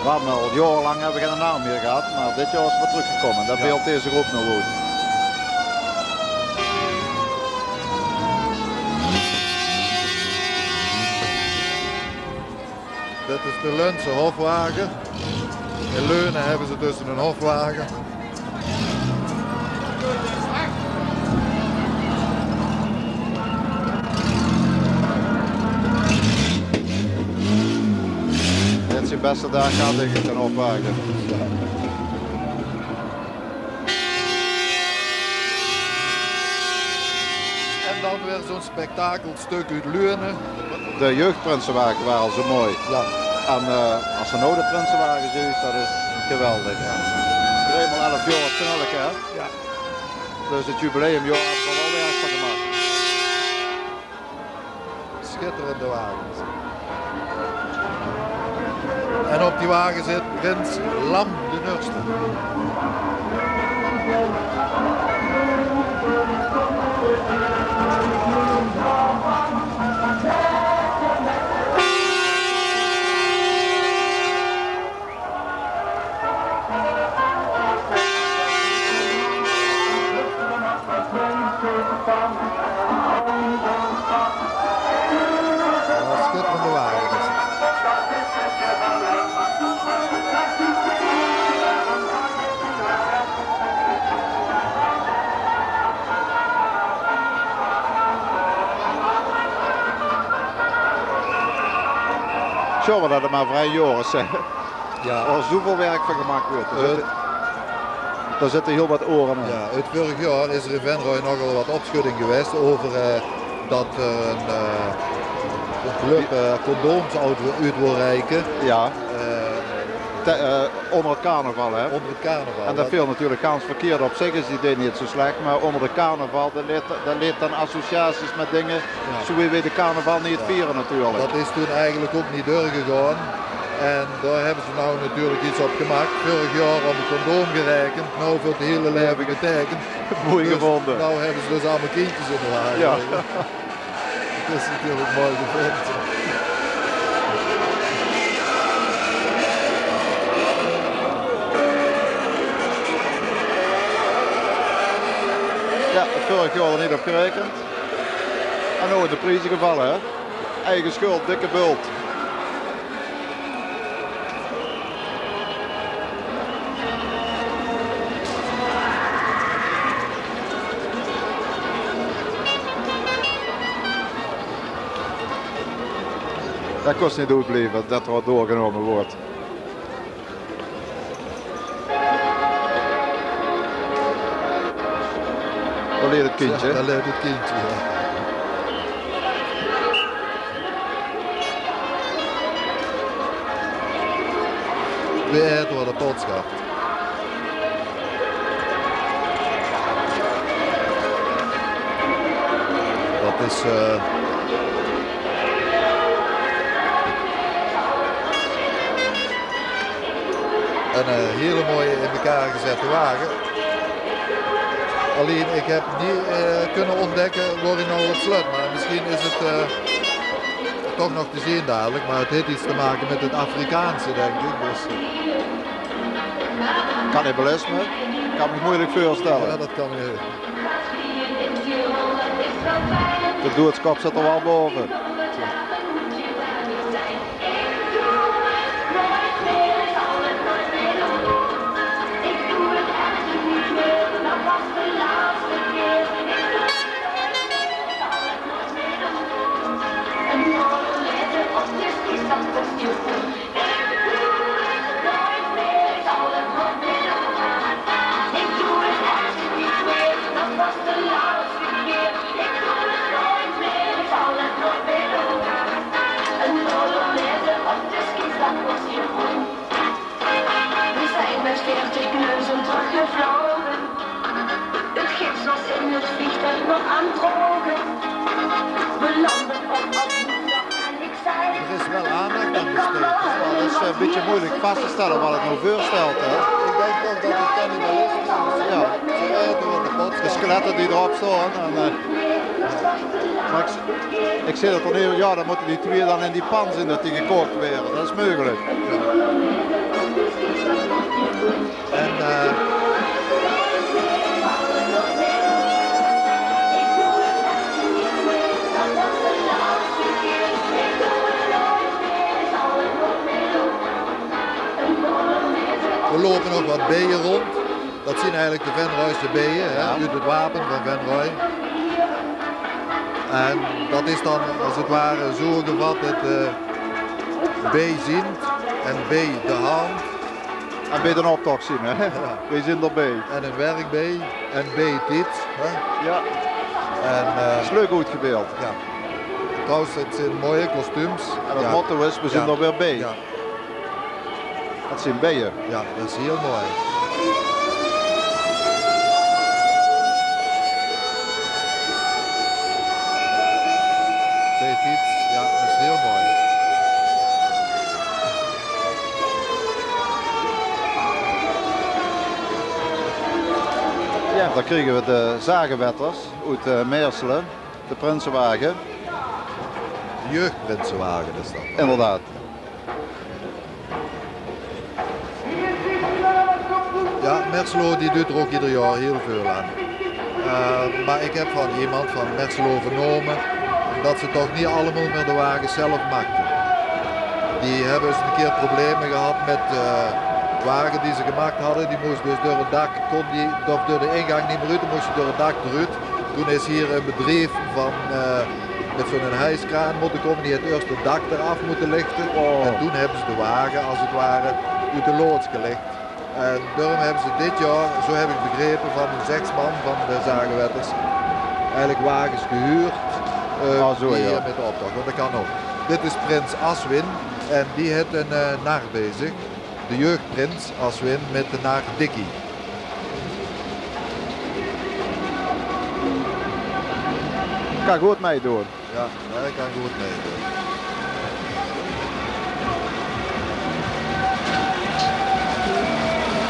we hebben al jarenlang geen naam meer gehad. Maar dit jaar is het weer teruggekomen. Dat beeldt deze groep nog goed. Dit is de Lunse hofwagen. In Leunen hebben ze dus een hofwagen. Dit is je beste dag gaat denk ik een hofwagen. En dan weer zo'n spektakelstuk uit Leunen. De jeugdprinsenwagen waren al zo mooi. Ja. En als er nou de prinsenwagen is, dat is geweldig. Ja. 11 jaar snellijk, hè? Ja. Dus het jubileumjaar hebben we er wel werk van gemaakt. Schitterende wagens. En op die wagen zit prins Lam de Nurste. Schitterende wagen is het. Zo, dat er maar vrij jaren zijn. Ja. Er zoveel werk van gemaakt wordt. Daar zitten heel wat oren in. Ja, uit vorig jaar is er in Venrooy nogal wat opschudding geweest over dat een club condooms uit wil reiken. Ja. Onder het carnaval, hè? Onder het carnaval. En dat viel natuurlijk gans verkeerd. Op zich is die idee niet zo slecht, maar onder de carnaval, dat leidt dan associaties met dingen zo wie we de carnaval niet vieren natuurlijk. Dat is toen eigenlijk ook niet doorgegaan. En daar hebben ze nou natuurlijk iets op gemaakt. Vorig jaar op een condoom gerekend, nou voor het hele leven getekend. Mooi dus gevonden. Nou hebben ze dus allemaal kindjes in de wagen. Ja. Dat is natuurlijk mooi gevonden. Ja, het vorig jaar er niet op gerekend. En nu in de prijzen gevallen, hè? Eigen schuld, dikke bult. Dat kost niet uitblijven, dat er wat doorgenomen wordt. Daar leert het kindje. Ja, daar leert het kindje, ja. Weer door de boodschap. Dat is een hele mooie in elkaar gezette wagen. Alleen ik heb niet kunnen ontdekken waar hij nou op sluit, maar misschien is het toch nog te zien dadelijk, maar het heeft iets te maken met het Afrikaanse, denk ik. Dus, Cannibalisme, kan me moeilijk voorstellen. ja, dat kan je. De doodskop zit er wel boven. Het gips was in het vliegtuig nog aan het drogen. We landen op Abuja en ik zei... Er is wel aandacht aan besteed. Het is een beetje moeilijk vast te stellen wat het nou voorstelt. Hè? Ik denk toch dat het cannibalisme is. Ja. Ze eten in de pot. De skeletten die erop staan. En, maar ik zie dat er nu, ja, dan moeten die twee dan in die pan zien dat die gekookt werden. Dat is mogelijk. En er lopen nog wat bijen rond. Dat zien eigenlijk de Venrooyse bijen, hè, uit het wapen van Venrooy. En dat is dan als het ware zo gevat dat B zint en B de hand. En bij de optocht zien, hè? Ja. We zijn erbij. En een werk B en B dit. Hè. Ja, En, dat is leuk goed gebeeld. ja. Trouwens, het zijn mooie kostuums. En het Ja. motto is, we zijn Ja. er weer bij. Ja. Dat zijn bijen. Ja, dat is heel mooi. Dit iets, ja, dat is heel mooi. Ja, dan kregen we de zagenwetters uit Meerselen, de Prinsenwagen. De jeugdprinsenwagen is dat. Inderdaad. Ja, Merselo die doet er ook ieder jaar heel veel aan. Maar ik heb van iemand van Merselo vernomen dat ze toch niet allemaal meer de wagens zelf maakten. Die hebben eens een keer problemen gehad met de wagen die ze gemaakt hadden. Die moest dus door het dak, of door de ingang niet meer uit, dan moest je door het dak eruit. Toen is hier een bedrijf van met zo'n hijskraan moeten komen, die het eerst het dak eraf moeten lichten. Oh. En toen hebben ze de wagen als het ware uit de loods gelegd. En daarom hebben ze dit jaar, zo heb ik begrepen van een zegsman van de zagenwetters, eigenlijk wagens gehuurd Zo, die ja. hier met de optocht. Want dat kan ook. Dit is Prins Aswin en die heeft een nar bezig. De jeugdprins Aswin met de nar Dikkie. Kan goed meedoen. Ja, hij kan goed meedoen.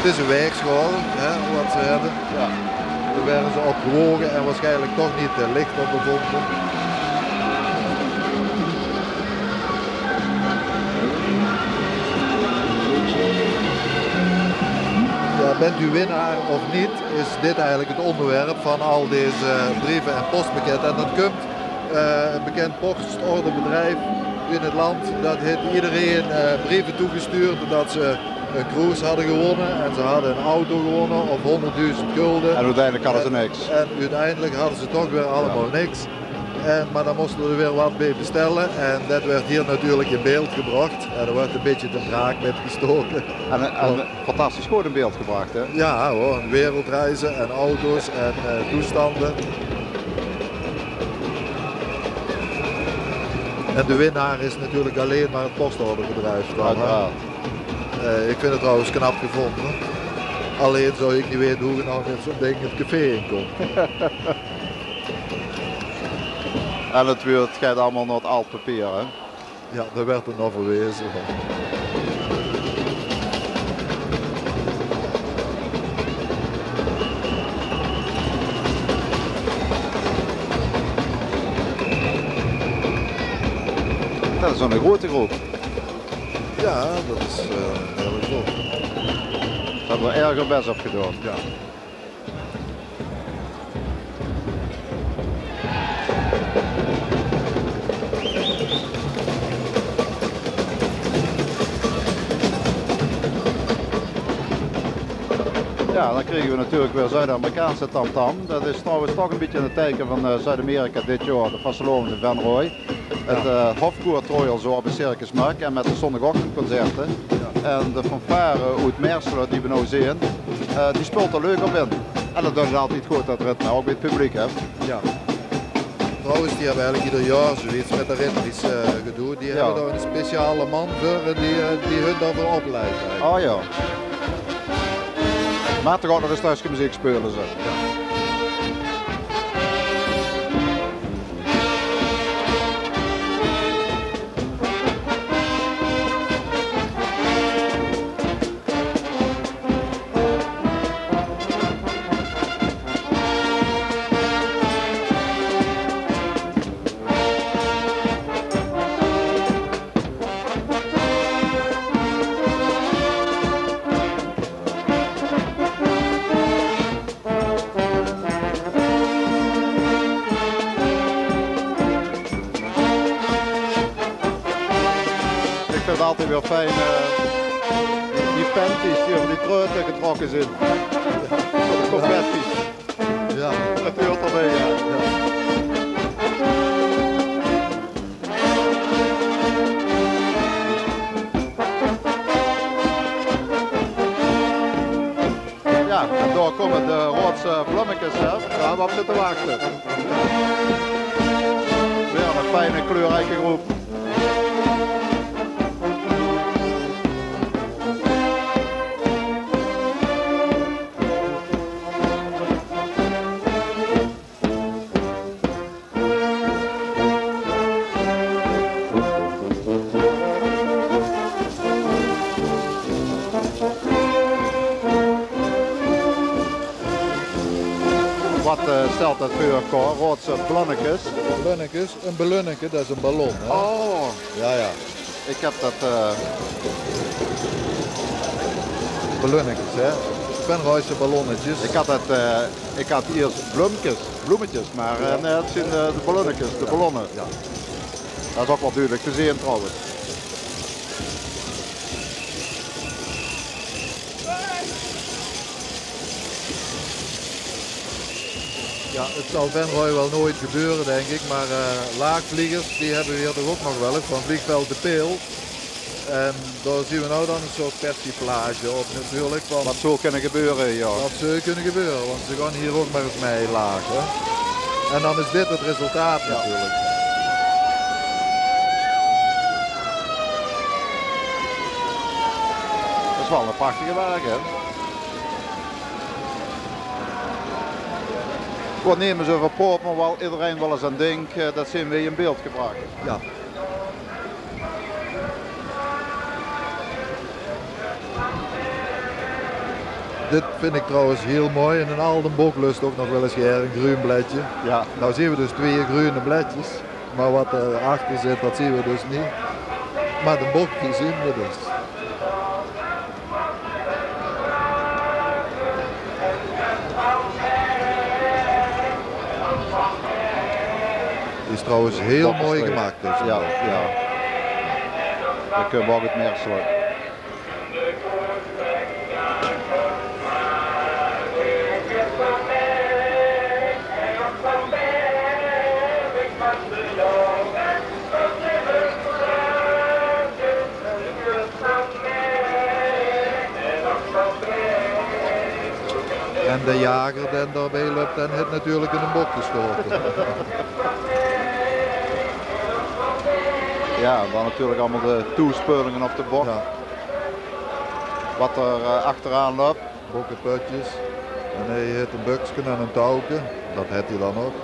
Het is een weegschaal, hè, wat ze hebben. Ja. Daar werden ze op gewogen en waarschijnlijk toch niet licht op bevonden. Ja, bent u winnaar of niet, is dit eigenlijk het onderwerp van al deze brieven en postpakketten. En dat komt een bekend postorderbedrijf in het land. Dat heeft iedereen brieven toegestuurd dat ze een cruise hadden gewonnen en ze hadden een auto gewonnen of 100.000 gulden. En uiteindelijk hadden ze niks. En uiteindelijk hadden ze toch weer allemaal niks. Maar dan moesten we er weer wat bij bestellen en dat werd hier natuurlijk in beeld gebracht. En er werd een beetje te wraak met gestoken. En fantastisch goed in beeld gebracht, hè? Ja hoor, wereldreizen en auto's en toestanden. En de winnaar is natuurlijk alleen maar het postorderbedrijf. Uiteraard. Ik vind het trouwens knap gevonden. Alleen zou ik niet weten hoe je nou met zo'n ding het café in komt. En het gaat allemaal naar het oud papier, hè? Ja, daar werd er nog verwezen. Dat is een grote groep. Ja, dat is een hele groep. Dat hebben we erg hun best op gedaan. Ja. Ja, dan kregen we natuurlijk weer Zuid-Amerikaanse tamtam. Dat is trouwens toch een beetje een teken van Zuid-Amerika dit jaar, de vastelovende Van Roy. Het Hofkoord Royal zo op een Circus Mark en met de zondagochtendconcerten. Ja. En de fanfare uit Meerselen die we nu zien, die speelt er leuk op in. En dat doet altijd goed, dat ritme, ook bij het publiek. Hè. Ja. Trouwens, die hebben eigenlijk ieder jaar zoiets met de ritmisch gedoe. Die hebben daar een speciale man voor die hun daarvoor opleidt. Oh ja. Maar toch ook nog eens thuis muziek spelen ze. Ja. Ik vind het altijd weer fijn, die panties die over die treuten getrokken zijn. De confetti's. Ja. Dat hoort erbij, ja. Ja, en daar komen de roodse bloemetjes, hè. Daar hebben we op zitten wachten. Weer een fijne kleurrijke groep. Wat stelt dat voor roodse blonnetjes? Ballonnetjes, een ballonnetje, dat is een ballon. Hè? Oh, Ja, ja. ik heb dat. Ballonnetjes, hè. Venrooise ballonnetjes. Ik had eerst bloemetjes, maar nee, het zijn de ballonnetjes, de ballonnen. Ja. Dat is ook wel duidelijk te zien trouwens. Ja, het zal Venrooy wel nooit gebeuren, denk ik, maar laagvliegers die hebben we hier toch ook nog wel eens van vliegveld De Peel. En daar zien we nou dan een soort persiflage op natuurlijk. Van Wat zou kunnen gebeuren, ja. wat zou kunnen gebeuren, want ze gaan hier ook maar eens mee lagen. En dan is dit het resultaat natuurlijk. Dat is wel een prachtige wagen, hè. Wat nemen ze voor poort, maar wel iedereen wel eens aan denkt, dat zijn we in beeld gebracht. Ja. Dit vind ik trouwens heel mooi. In een Aldenbok lust ook nog wel eens een groen bladje. Ja. Nou zien we dus 2 groene bladjes. Maar wat erachter zit, dat zien we dus niet. Maar de bokje zien we dus. Die is trouwens heel mooi gemaakt. Deze Ja, bok. ja. Dan kunnen we ook het Meerselen. En de jager die daarbij loopt en heeft natuurlijk in een bok geschoten. Ja, en dan natuurlijk allemaal de toespelingen op de bok. Ja, Wat er achteraan loopt. bokkenputjes. En hij heeft een buksken en een touwke. Dat heeft hij dan ook.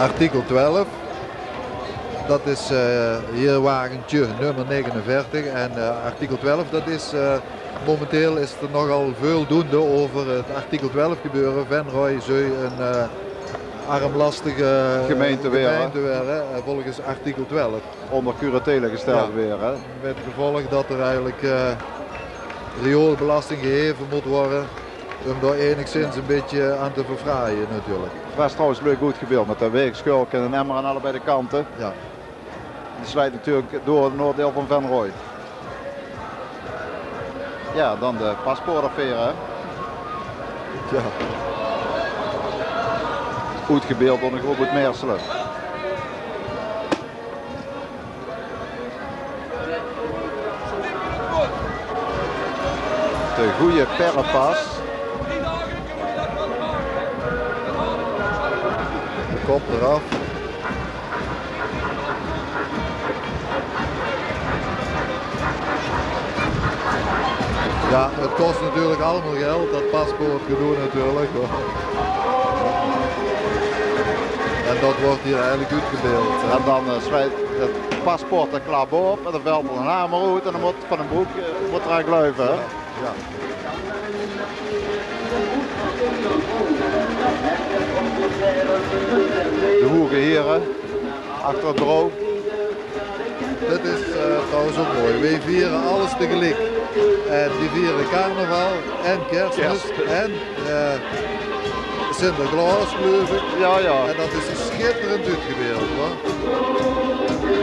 Artikel 12. Dat is hier wagentje nummer 49 en artikel 12, dat is momenteel is er nogal veel doende over het artikel 12 gebeuren. Venray zou een armlastige gemeente weer, volgens artikel 12. Onder curatele gesteld weer. Hè? Met het gevolg dat er eigenlijk rioolbelasting geheven moet worden. Om daar enigszins een beetje aan te verfraaien natuurlijk. Het was trouwens leuk goed gebeeld met de weegschulk en een emmer aan allebei de kanten. Ja. Die slijt natuurlijk door het noorddeel van Venray. Ja, dan de paspoortaffaire. Ja. Goed gebeeld door de groep uit Meerselen. De goede perrepas. De kop eraf. Ja, het kost natuurlijk allemaal geld, dat paspoortgedoe natuurlijk. En dat wordt hier eigenlijk uitgebeeld. En dan slijt het paspoort er klaar bovenop en dan valt er een hamer uit en dan moet van een broek wordt eraan gluiven. Hè? Ja. De hoege heren achter het bureau. Dit is trouwens ook mooi. Wij vieren alles tegelijk. En die vieren carnaval en kerstmis en Sinterklaas geloof ik. Ja, ja. En dat is een schitterend uitgebeeld hoor.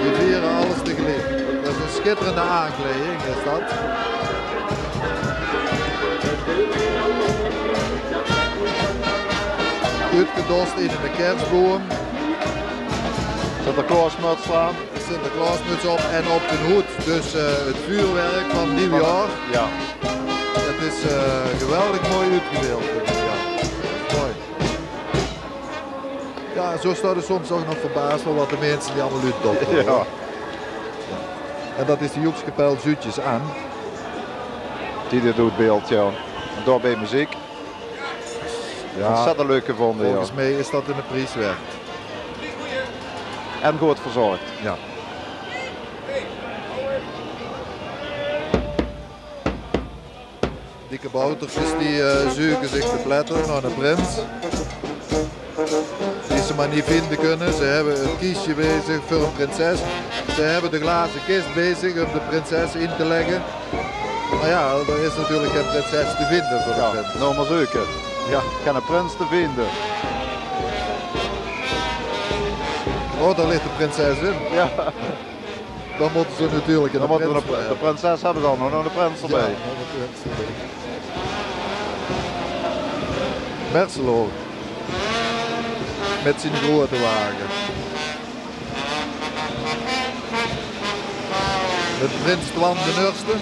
Die vieren alles tegelijk. Dat is een schitterende aankleding is dat. Uitgedost in een kerstboom. Sinterklaasmuts aan. Sinterklaasmuts op en op de hoed. Dus het vuurwerk van nieuwjaar. Ja. Het is geweldig mooi uitgebeeld. Ja. Mooi. Ja, zo staat er soms ook nog verbaasd van wat de mensen die allemaal uitdoppen. Ja. En dat is de Joekskapel Zuutjes aan. Die dit doet beeld, ja. En daarbij muziek. Ja, ontzettend leuk gevonden. Volgens mij is dat in de prijs weg. En goed verzorgd. Ja. Die kaboutertjes die zoeken zich te pletteren naar de prins. Die ze maar niet vinden kunnen. Ze hebben een kiesje bezig voor een prinses. Ze hebben de glazen kist bezig om de prinses in te leggen. Maar ja, er is natuurlijk geen prinses te vinden voor de prins. Nou maar zoeken. Ja, geen prins te vinden. Oh, daar ligt de prinses in. Ja. Dan moeten ze natuurlijk in de prins. De prinses hebben ze al nog de prins erbij. Ja, de prins erbij. Merselo. Met zijn grote wagen. Met prins Twan de Nurste.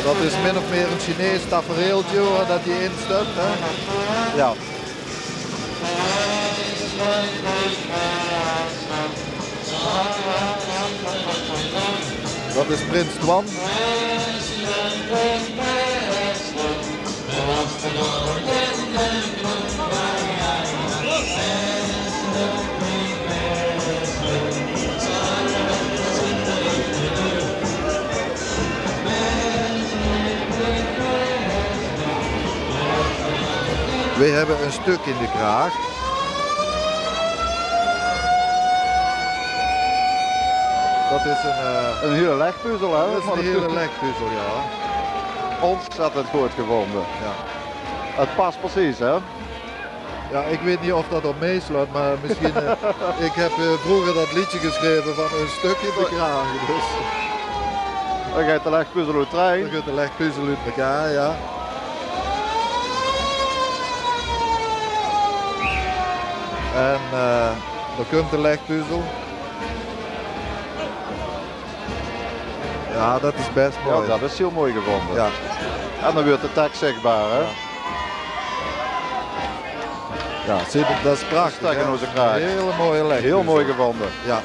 Dat is min of meer een Chinees tafereeltje hoor, dat hij instapt. Hè? Ja. Dat is prins Twan. We hebben een stuk in de kraag. Dat is een hele legpuzzel, hè? Dat is een hele legpuzzel, ja. Ontzettend goed gevonden. Ja. Het past precies, hè? Ja, ik weet niet of dat op meeslaat, maar misschien... ik heb vroeger dat liedje geschreven van een stuk in de kraag. Dus. Dan gaat de legpuzzel uit trein. Dan gaat de legpuzzel uit elkaar, ja. En dan komt de legpuzzel. Ja, dat is best mooi. Ja, dat is heel mooi gevonden. Ja. En dan wordt de tekst zichtbaar, hè? Ja, dat is prachtig. Stak in onze kraag. Hele mooie leg. Heel mooi gevonden. Ja,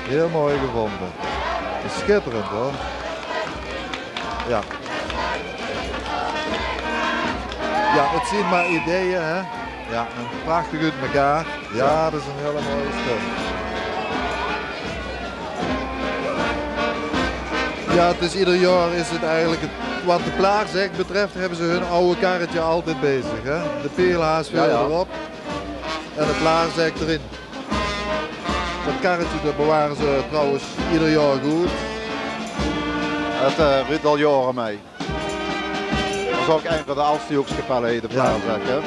heel mooi gevonden. Schitterend hoor. Ja. Ja, het zijn maar ideeën, hè. Ja, en prachtig uit elkaar. Ja, dat is een hele mooie stuk. Ja, het is ieder jaar is het eigenlijk, wat de plaarzeg betreft, hebben ze hun oude karretje altijd bezig. Hè? De peelhaas weer erop en de plaarzeg erin. Dat karretje dat bewaren ze trouwens ieder jaar goed. Het rit al jaren mee. Dat is ook een van de oudste hoekskapellen, de plaarzeg. Hè?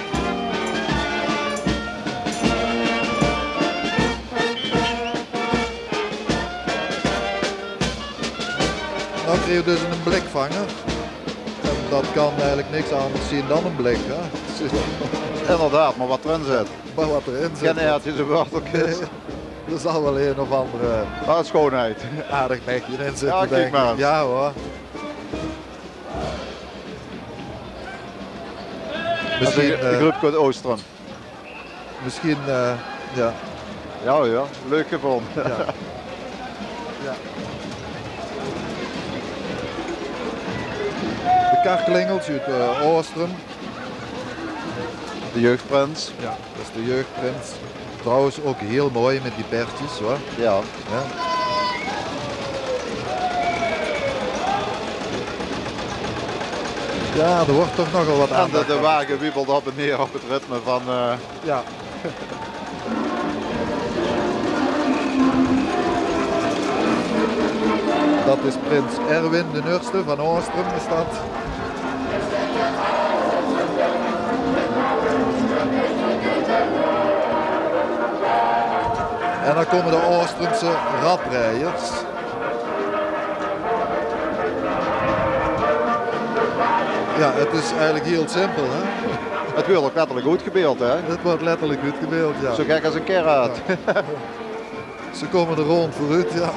Dan krijg je dus een blikvanger. En dat kan eigenlijk niks anders zien dan een blik. Hè? Inderdaad, maar wat erin zit. Maar wat erin zit. Geen eertjes en worteltjes. Er zal wel een of andere schoonheid. aardig bekje in zitten. Ja, kijk maar. Ja hoor. Misschien, de groep Oostrum. Misschien, ja. Ja, leuk gevonden. Ja. Ja. De karklingels uit Oostrum. De jeugdprins. Ja, dat is de jeugdprins. Trouwens ook heel mooi met die pertjes hoor. Ja. Ja. Ja, er wordt toch nogal wat aan. En de wagen wiebelt op en neer op het ritme van... Ja. Dat is prins Erwin de Nurste van Oostrum is dat. En dan komen de Oostrumse radrijders. Ja, het is eigenlijk heel simpel, hè? Het wordt ook letterlijk goed gebeeld, hè? Het wordt letterlijk goed gebeeld, ja. Zo gek als een keraat. Ja. Ze komen er rond vooruit, ja.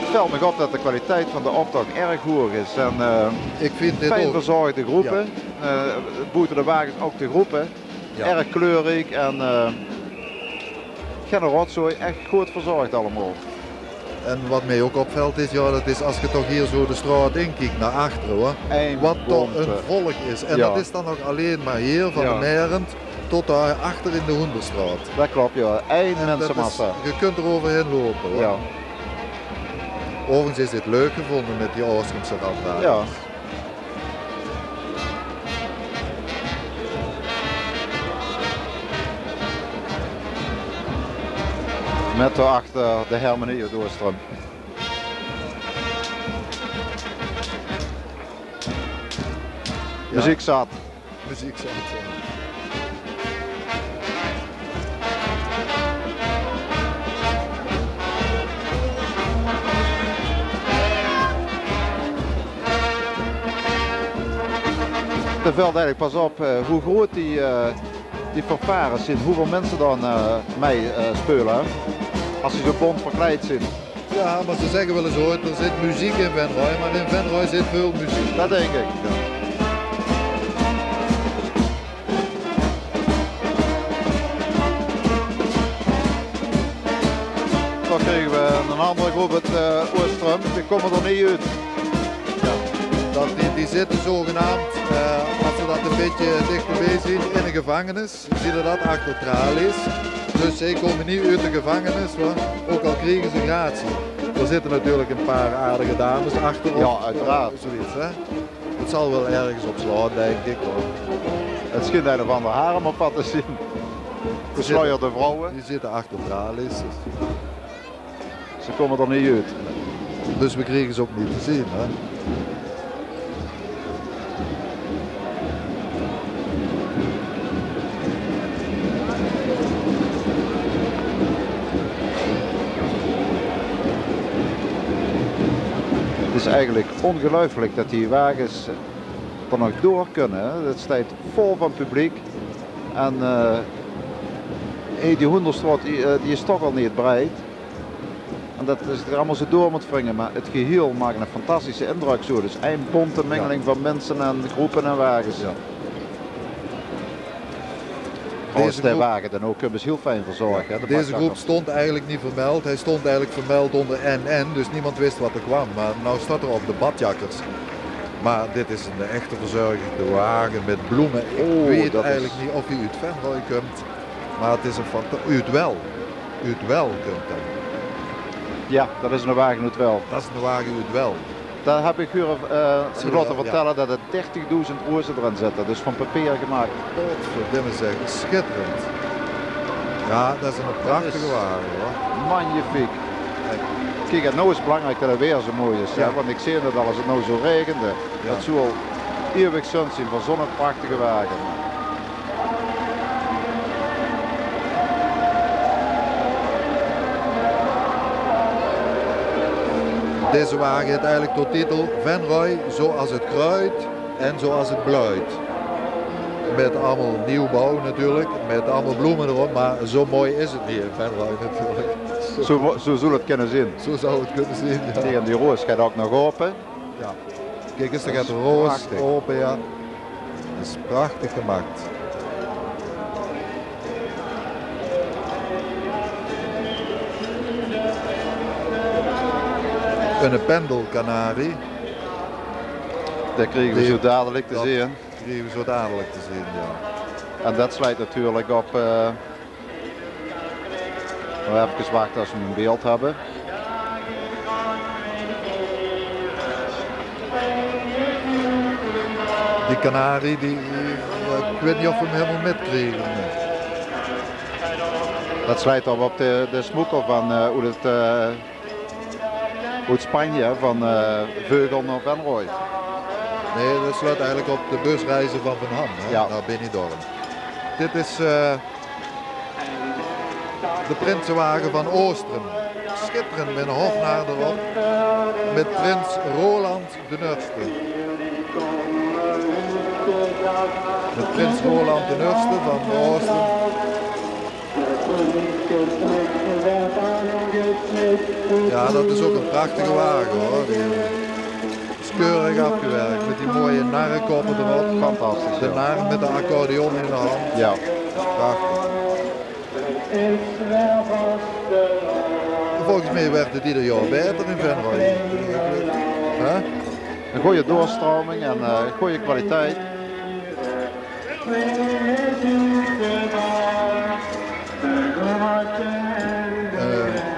Het valt me op dat de kwaliteit van de optocht erg hoog is. En ik vind dit fijn ook verzorgde groepen. Ja. Boeten de wagens ook de groepen. Ja. Erg kleurrijk en geen rotzooi, echt goed verzorgd allemaal. En wat mij ook opvalt is, ja, dat is als je toch hier zo de straat in kijkt naar achteren hoor. Wat toch een volk is. En dat is dan nog alleen maar hier van de Merend tot daar achter in de Hoenderstraat. Dat klopt, ja. Eén mensenmassa. Je kunt er overheen lopen hoor. Ja. Overigens is dit leuk gevonden met die Oostrumse radwagens. Ja. Met daarachter de Hermanie uit Oostrum. Ja. Muziek zat. Muziek zat, ja. Het valt eigenlijk pas op hoe groot die fanfares zijn, hoeveel mensen dan mee spelen. Als ze zo bont verkleed zijn. Ja, maar ze zeggen wel eens ooit, er zit muziek in Venray, maar in Venray zit veel muziek. Dat denk ik. Ja. Dan kregen we een andere groep uit Oostrum, die komen er niet uit. Ja. Die zitten zogenaamd, als we dat een beetje dichterbij zien, in een gevangenis. We zien dat achter tralies. Dus zij komen niet uit de gevangenis, hoor. Ook al kregen ze gratie. Er zitten natuurlijk een paar aardige dames achter. Ja, uiteraard. Zoiets, hè. Het zal wel ergens op slaan, denk ik. Hoor. Het schijnt een of andere harem op pad te zien. Gesluierde vrouwen. Die zitten achter tralies. Ze komen er niet uit. Dus we kregen ze ook niet te zien, hè. Het is eigenlijk ongelooflijk dat die wagens er nog door kunnen. Het staat vol van publiek. En die Hoenderstraat die is toch al niet breed. En dat is er allemaal zo door moet wringen. Maar het geheel maakt een fantastische indruk zo. Dus een bonte mengeling van mensen en groepen en wagens. Ja. Deze groep, wagen dan ook kunnen ze heel fijn verzorgen. Deze groep stond eigenlijk niet vermeld. Hij stond eigenlijk vermeld onder NN, dus niemand wist wat er kwam. Maar nu staat er op de badjakkers. Maar dit is een echte verzorgde wagen met bloemen. Ik weet eigenlijk niet of u uit Venrooy komt, maar het is een fantastisch. U het wel kunt dan. Ja, dat is een wagen uit wel. Dat is een wagen uit wel. Daar heb ik laten vertellen dat er 30.000 oorzen erin zitten, dus van papier gemaakt. Godverdomme zeg, schitterend. Ja, dat is een prachtige wagen hoor. Magnifiek. Kijk, het nou is het belangrijk dat het weer zo mooi is, ja. Want ik zie dat als het nou zo regende, het zou al eeuwig zon zien van zo'n prachtige wagen. Deze wagen heeft eigenlijk tot titel Venrooy zoals het kruid en zoals het bluit. Met allemaal nieuwbouw natuurlijk, met allemaal bloemen erop, maar zo mooi is het niet in Venrooy natuurlijk. Zo zou het kunnen zien. Zo zou het kunnen zien, ja. Tegen die roos gaat ook nog open. Ja. Kijk eens, er gaat de roos open, ja. Dat is prachtig gemaakt. Een pendelkanarie. Dat krijgen we zo dadelijk te zien. Dat krijgen we zo dadelijk te zien, ja. En dat sluit natuurlijk op... even wachten als we een beeld hebben. Die kanarie, ik weet niet of we hem helemaal metkrijgen. Dat sluit op de smoekel van uit Spanje, van Veugel naar Venrooy. Nee, dat sluit eigenlijk op de busreizen van Van Ham, hè, ja. Naar Benidorm. Dit is de Prinsenwagen van Oostrum. Schitterend met een hofnaar erop. Met prins Roland de Nurste. Met prins Roland de Nurste van Oostrum. Ja, dat is ook een prachtige wagen hoor. Die is keurig afgewerkt met die mooie narrenkoppen erop. Fantastisch. De nar met de accordeon in de hand. Ja. Prachtig. Volgens mij werd het ieder jaar beter in Venrooy. Een goede doorstroming en goede kwaliteit.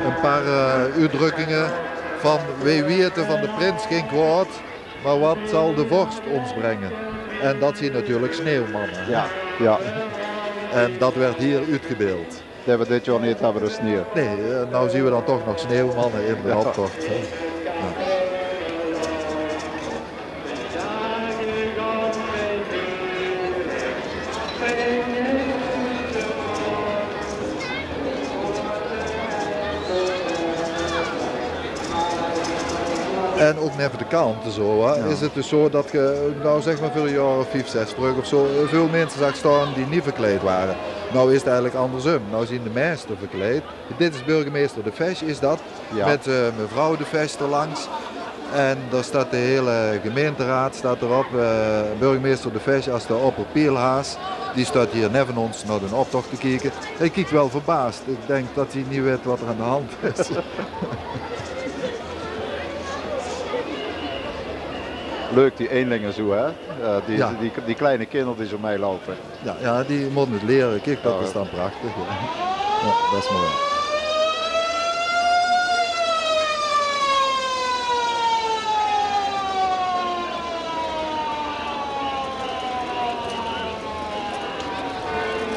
Een paar uitdrukkingen van wie weten van de prins geen kwaad, maar wat zal de vorst ons brengen? En dat zien natuurlijk sneeuwmannen. Ja, ja. En dat werd hier uitgebeeld. Dat we dit jaar niet hebben, de sneeuw. Nee, nou zien we dan toch nog sneeuwmannen in de optocht. Ja. En ook net de kanten zo, hè, is het dus zo dat je, nou zeg maar voor een jaar of 5, 6 terug of zo, veel mensen zag staan die niet verkleed waren. Nou is het eigenlijk andersom. Nou zien de meesten verkleed. Dit is burgemeester De Fesch, is dat. Ja. Met mevrouw De Fesch erlangs. En daar staat de hele gemeenteraad staat erop. Burgemeester De Fesch als de opperpielhaas. Die staat hier net van ons naar de optocht te kijken. Hij kijkt wel verbaasd. Ik denk dat hij niet weet wat er aan de hand is. Leuk die eenlingen zo, hè? Die kleine kinderen die zo meelopen. Ja, ja, die moeten het leren. Kijk, dat is dan prachtig. Ja. Ja, dat is mooi.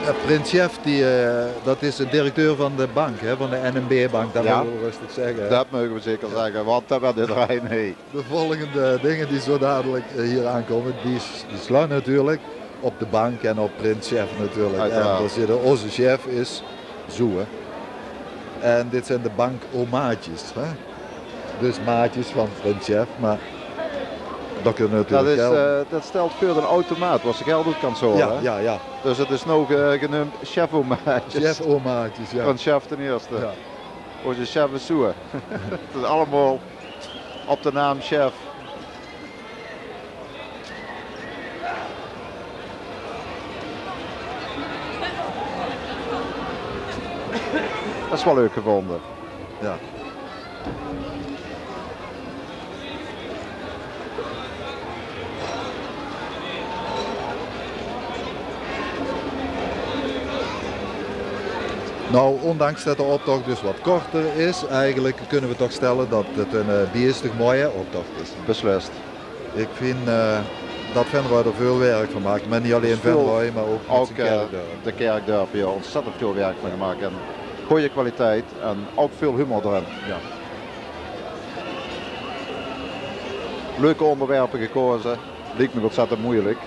Ja, Prins Chef, dat is de directeur van de bank, hè, van de NMB-bank, dat mogen we rustig zeggen. Dat mogen we zeker zeggen, want dat werd dit rijden. Nee. De volgende dingen die zo dadelijk hier aankomen, die slaan natuurlijk op de bank en op Prins Chef natuurlijk. Uiteraard. En daar zit onze chef is Zoe. En dit zijn de bankomaatjes. Hè? Dus maatjes van Prins Chef, maar dat kunnen natuurlijk dat stelt voor een automaat, waar ze geld uit kan zorgen. Ja, ja, ja. Dus het is nog genoemd chef-omaatjes. Chef-omaatjes, ja. Van chef ten eerste. Ja. Onze chef is Zoe. Het is allemaal op de naam chef. Dat is wel leuk gevonden. Ja. Nou, ondanks dat de optocht dus wat korter is, eigenlijk kunnen we toch stellen dat het een beestig mooie optocht is. Beslist. Ik vind dat Venrooy er veel werk van maakt, maar niet alleen Venrooy, maar ook met zijn kerkdorp. De kerkdorp hier ontzettend veel werk van gemaakt en goede kwaliteit en ook veel humor erin. Ja. Leuke onderwerpen gekozen, liep me ontzettend moeilijk.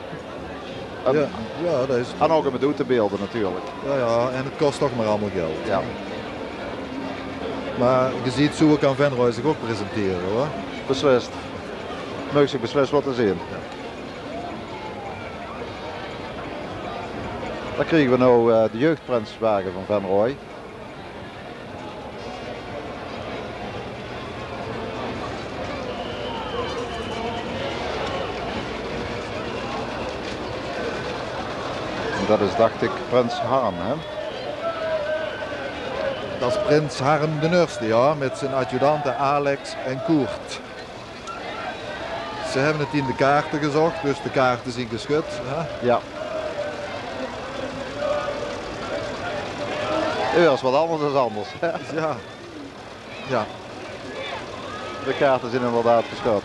En, Ja, ja, dat is en ook om het uit te beelden natuurlijk. ja, en het kost toch maar allemaal geld. Ja. Maar je ziet, zo kan Venrooy zich ook presenteren hoor. Beslist. Mag zich beslist wat te zien. Dan krijgen we nou de jeugdprinswagen van Venrooy. Dat is, dacht ik, Prins Harm, hè? Dat is prins Harm de Nurste, ja, met zijn adjudanten Alex en Koert. Ze hebben het in de kaarten gezocht, dus de kaarten zijn geschud. Hè? Ja. Ja, is wat anders dan anders. Ja. Ja. De kaarten zijn inderdaad geschud.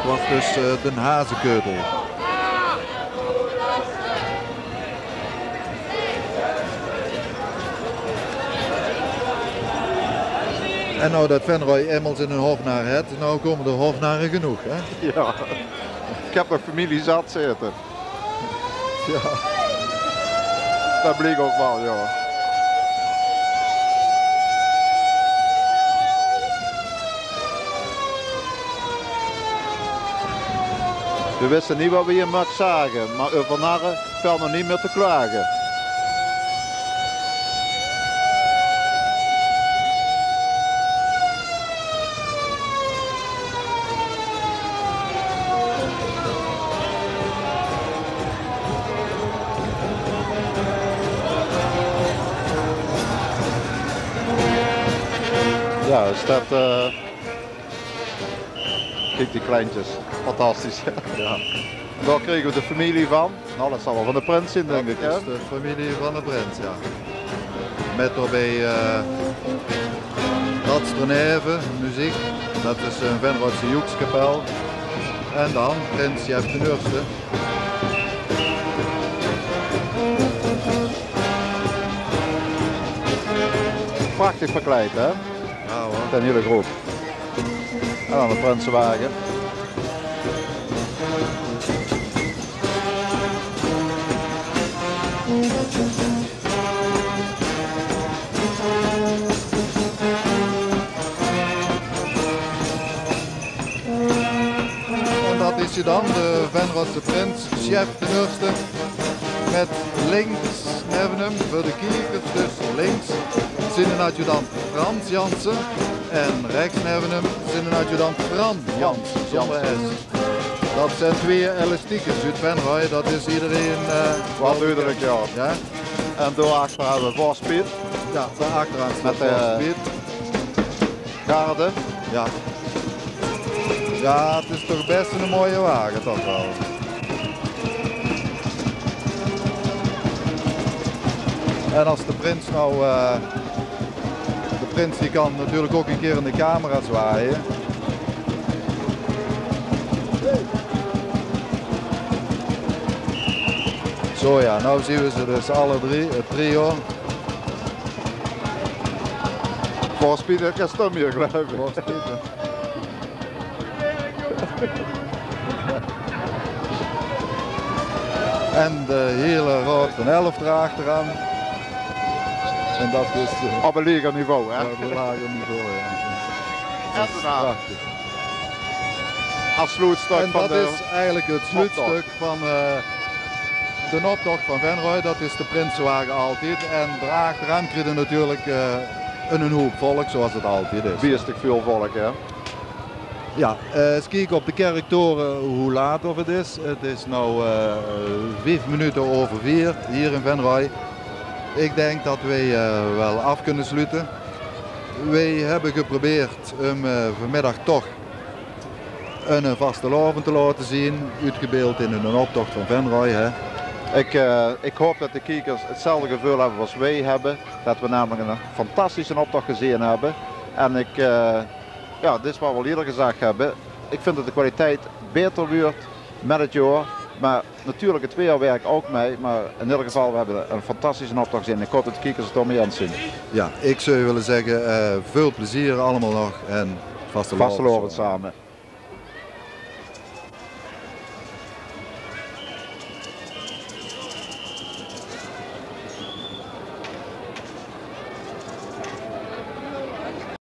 Dat was dus Den Hazekeutel. En nou dat Venrooy eenmaal in een hofnaar heeft, nou komen de hofnaren genoeg. Hè? Ja. Ik heb nog familie zat zitten. Ja. Dat bleek ook wel, ja. We wisten niet wat we hier mag zagen, maar over narren valt nog niet meer te klagen. Ja, is dat... Kijk die kleintjes, fantastisch. Ja. Daar kregen we de familie van. Nou, dat zal wel van de prins zijn, denk ik. Dat Hè? is de familie van de prins, ja. Met daarbij Radsterneven, muziek. Dat is een Venrooyse Joekskapel. En dan prins Jef de Nurste. Prachtig verkleed, hè? Ja hoor. Een hele groep. En dan de prinsenwagen. En dat is je dan, de Venrooyse prins, Jef de Nurste. Met links hebben hem voor de kievers, dus links zijn een adjudant Frans Jansen. En rechts hebben hem zijn een adjudant Fran Jansen, zonder S. Dat zijn twee elastiekers uit Venrooy, dat is iedereen... Wat duidelijk, ja. Ja? En daarachter hebben we Voorspied, Ja, daar achteraan staat Met, Voorspied. Garde. Ja. Ja, het is toch best een mooie wagen, toch wel. En als de prins nou... de prins die kan natuurlijk ook een keer in de camera zwaaien. Zo ja, nou zien we ze dus alle drie, het trio. Voorspied, ik ga stom hier, geloof ik. Voorspied, hè. En de hele Rood van 11 erachteraan. En dat is op een lager niveau. Hè? op een lager niveau. Ja. Dat is Inderdaad. prachtig. Als sloetstuk En van dat de... is eigenlijk het sluitstuk van de optocht van Venrooy. Dat is de Prinsenwagen altijd. En daarachteraan krijg je natuurlijk een hoop volk zoals het altijd is. Bierstuk veel volk, hè? Ja, eens kijken op de kerktoren hoe laat of het is. Het is nu 5 minuten over 4 hier in Venrooy. Ik denk dat wij wel af kunnen sluiten. Wij hebben geprobeerd om vanmiddag toch een vastelavond te laten zien, uitgebeeld in een optocht van Venrooy. Hè. Ik hoop dat de kijkers hetzelfde gevoel hebben als wij hebben. Dat we namelijk een fantastische optocht gezien hebben. En ja, dit is wat we eerder gezegd hebben. Ik vind dat de kwaliteit beter wordt met het jaar. Maar natuurlijk het weerwerk ook mee. Maar in ieder geval, we hebben een fantastische optocht gezien. Ik hoop dat de kijkers het ermee eens zien. Ja, ik zou willen zeggen, veel plezier allemaal nog en vastelavond Vastelovend samen.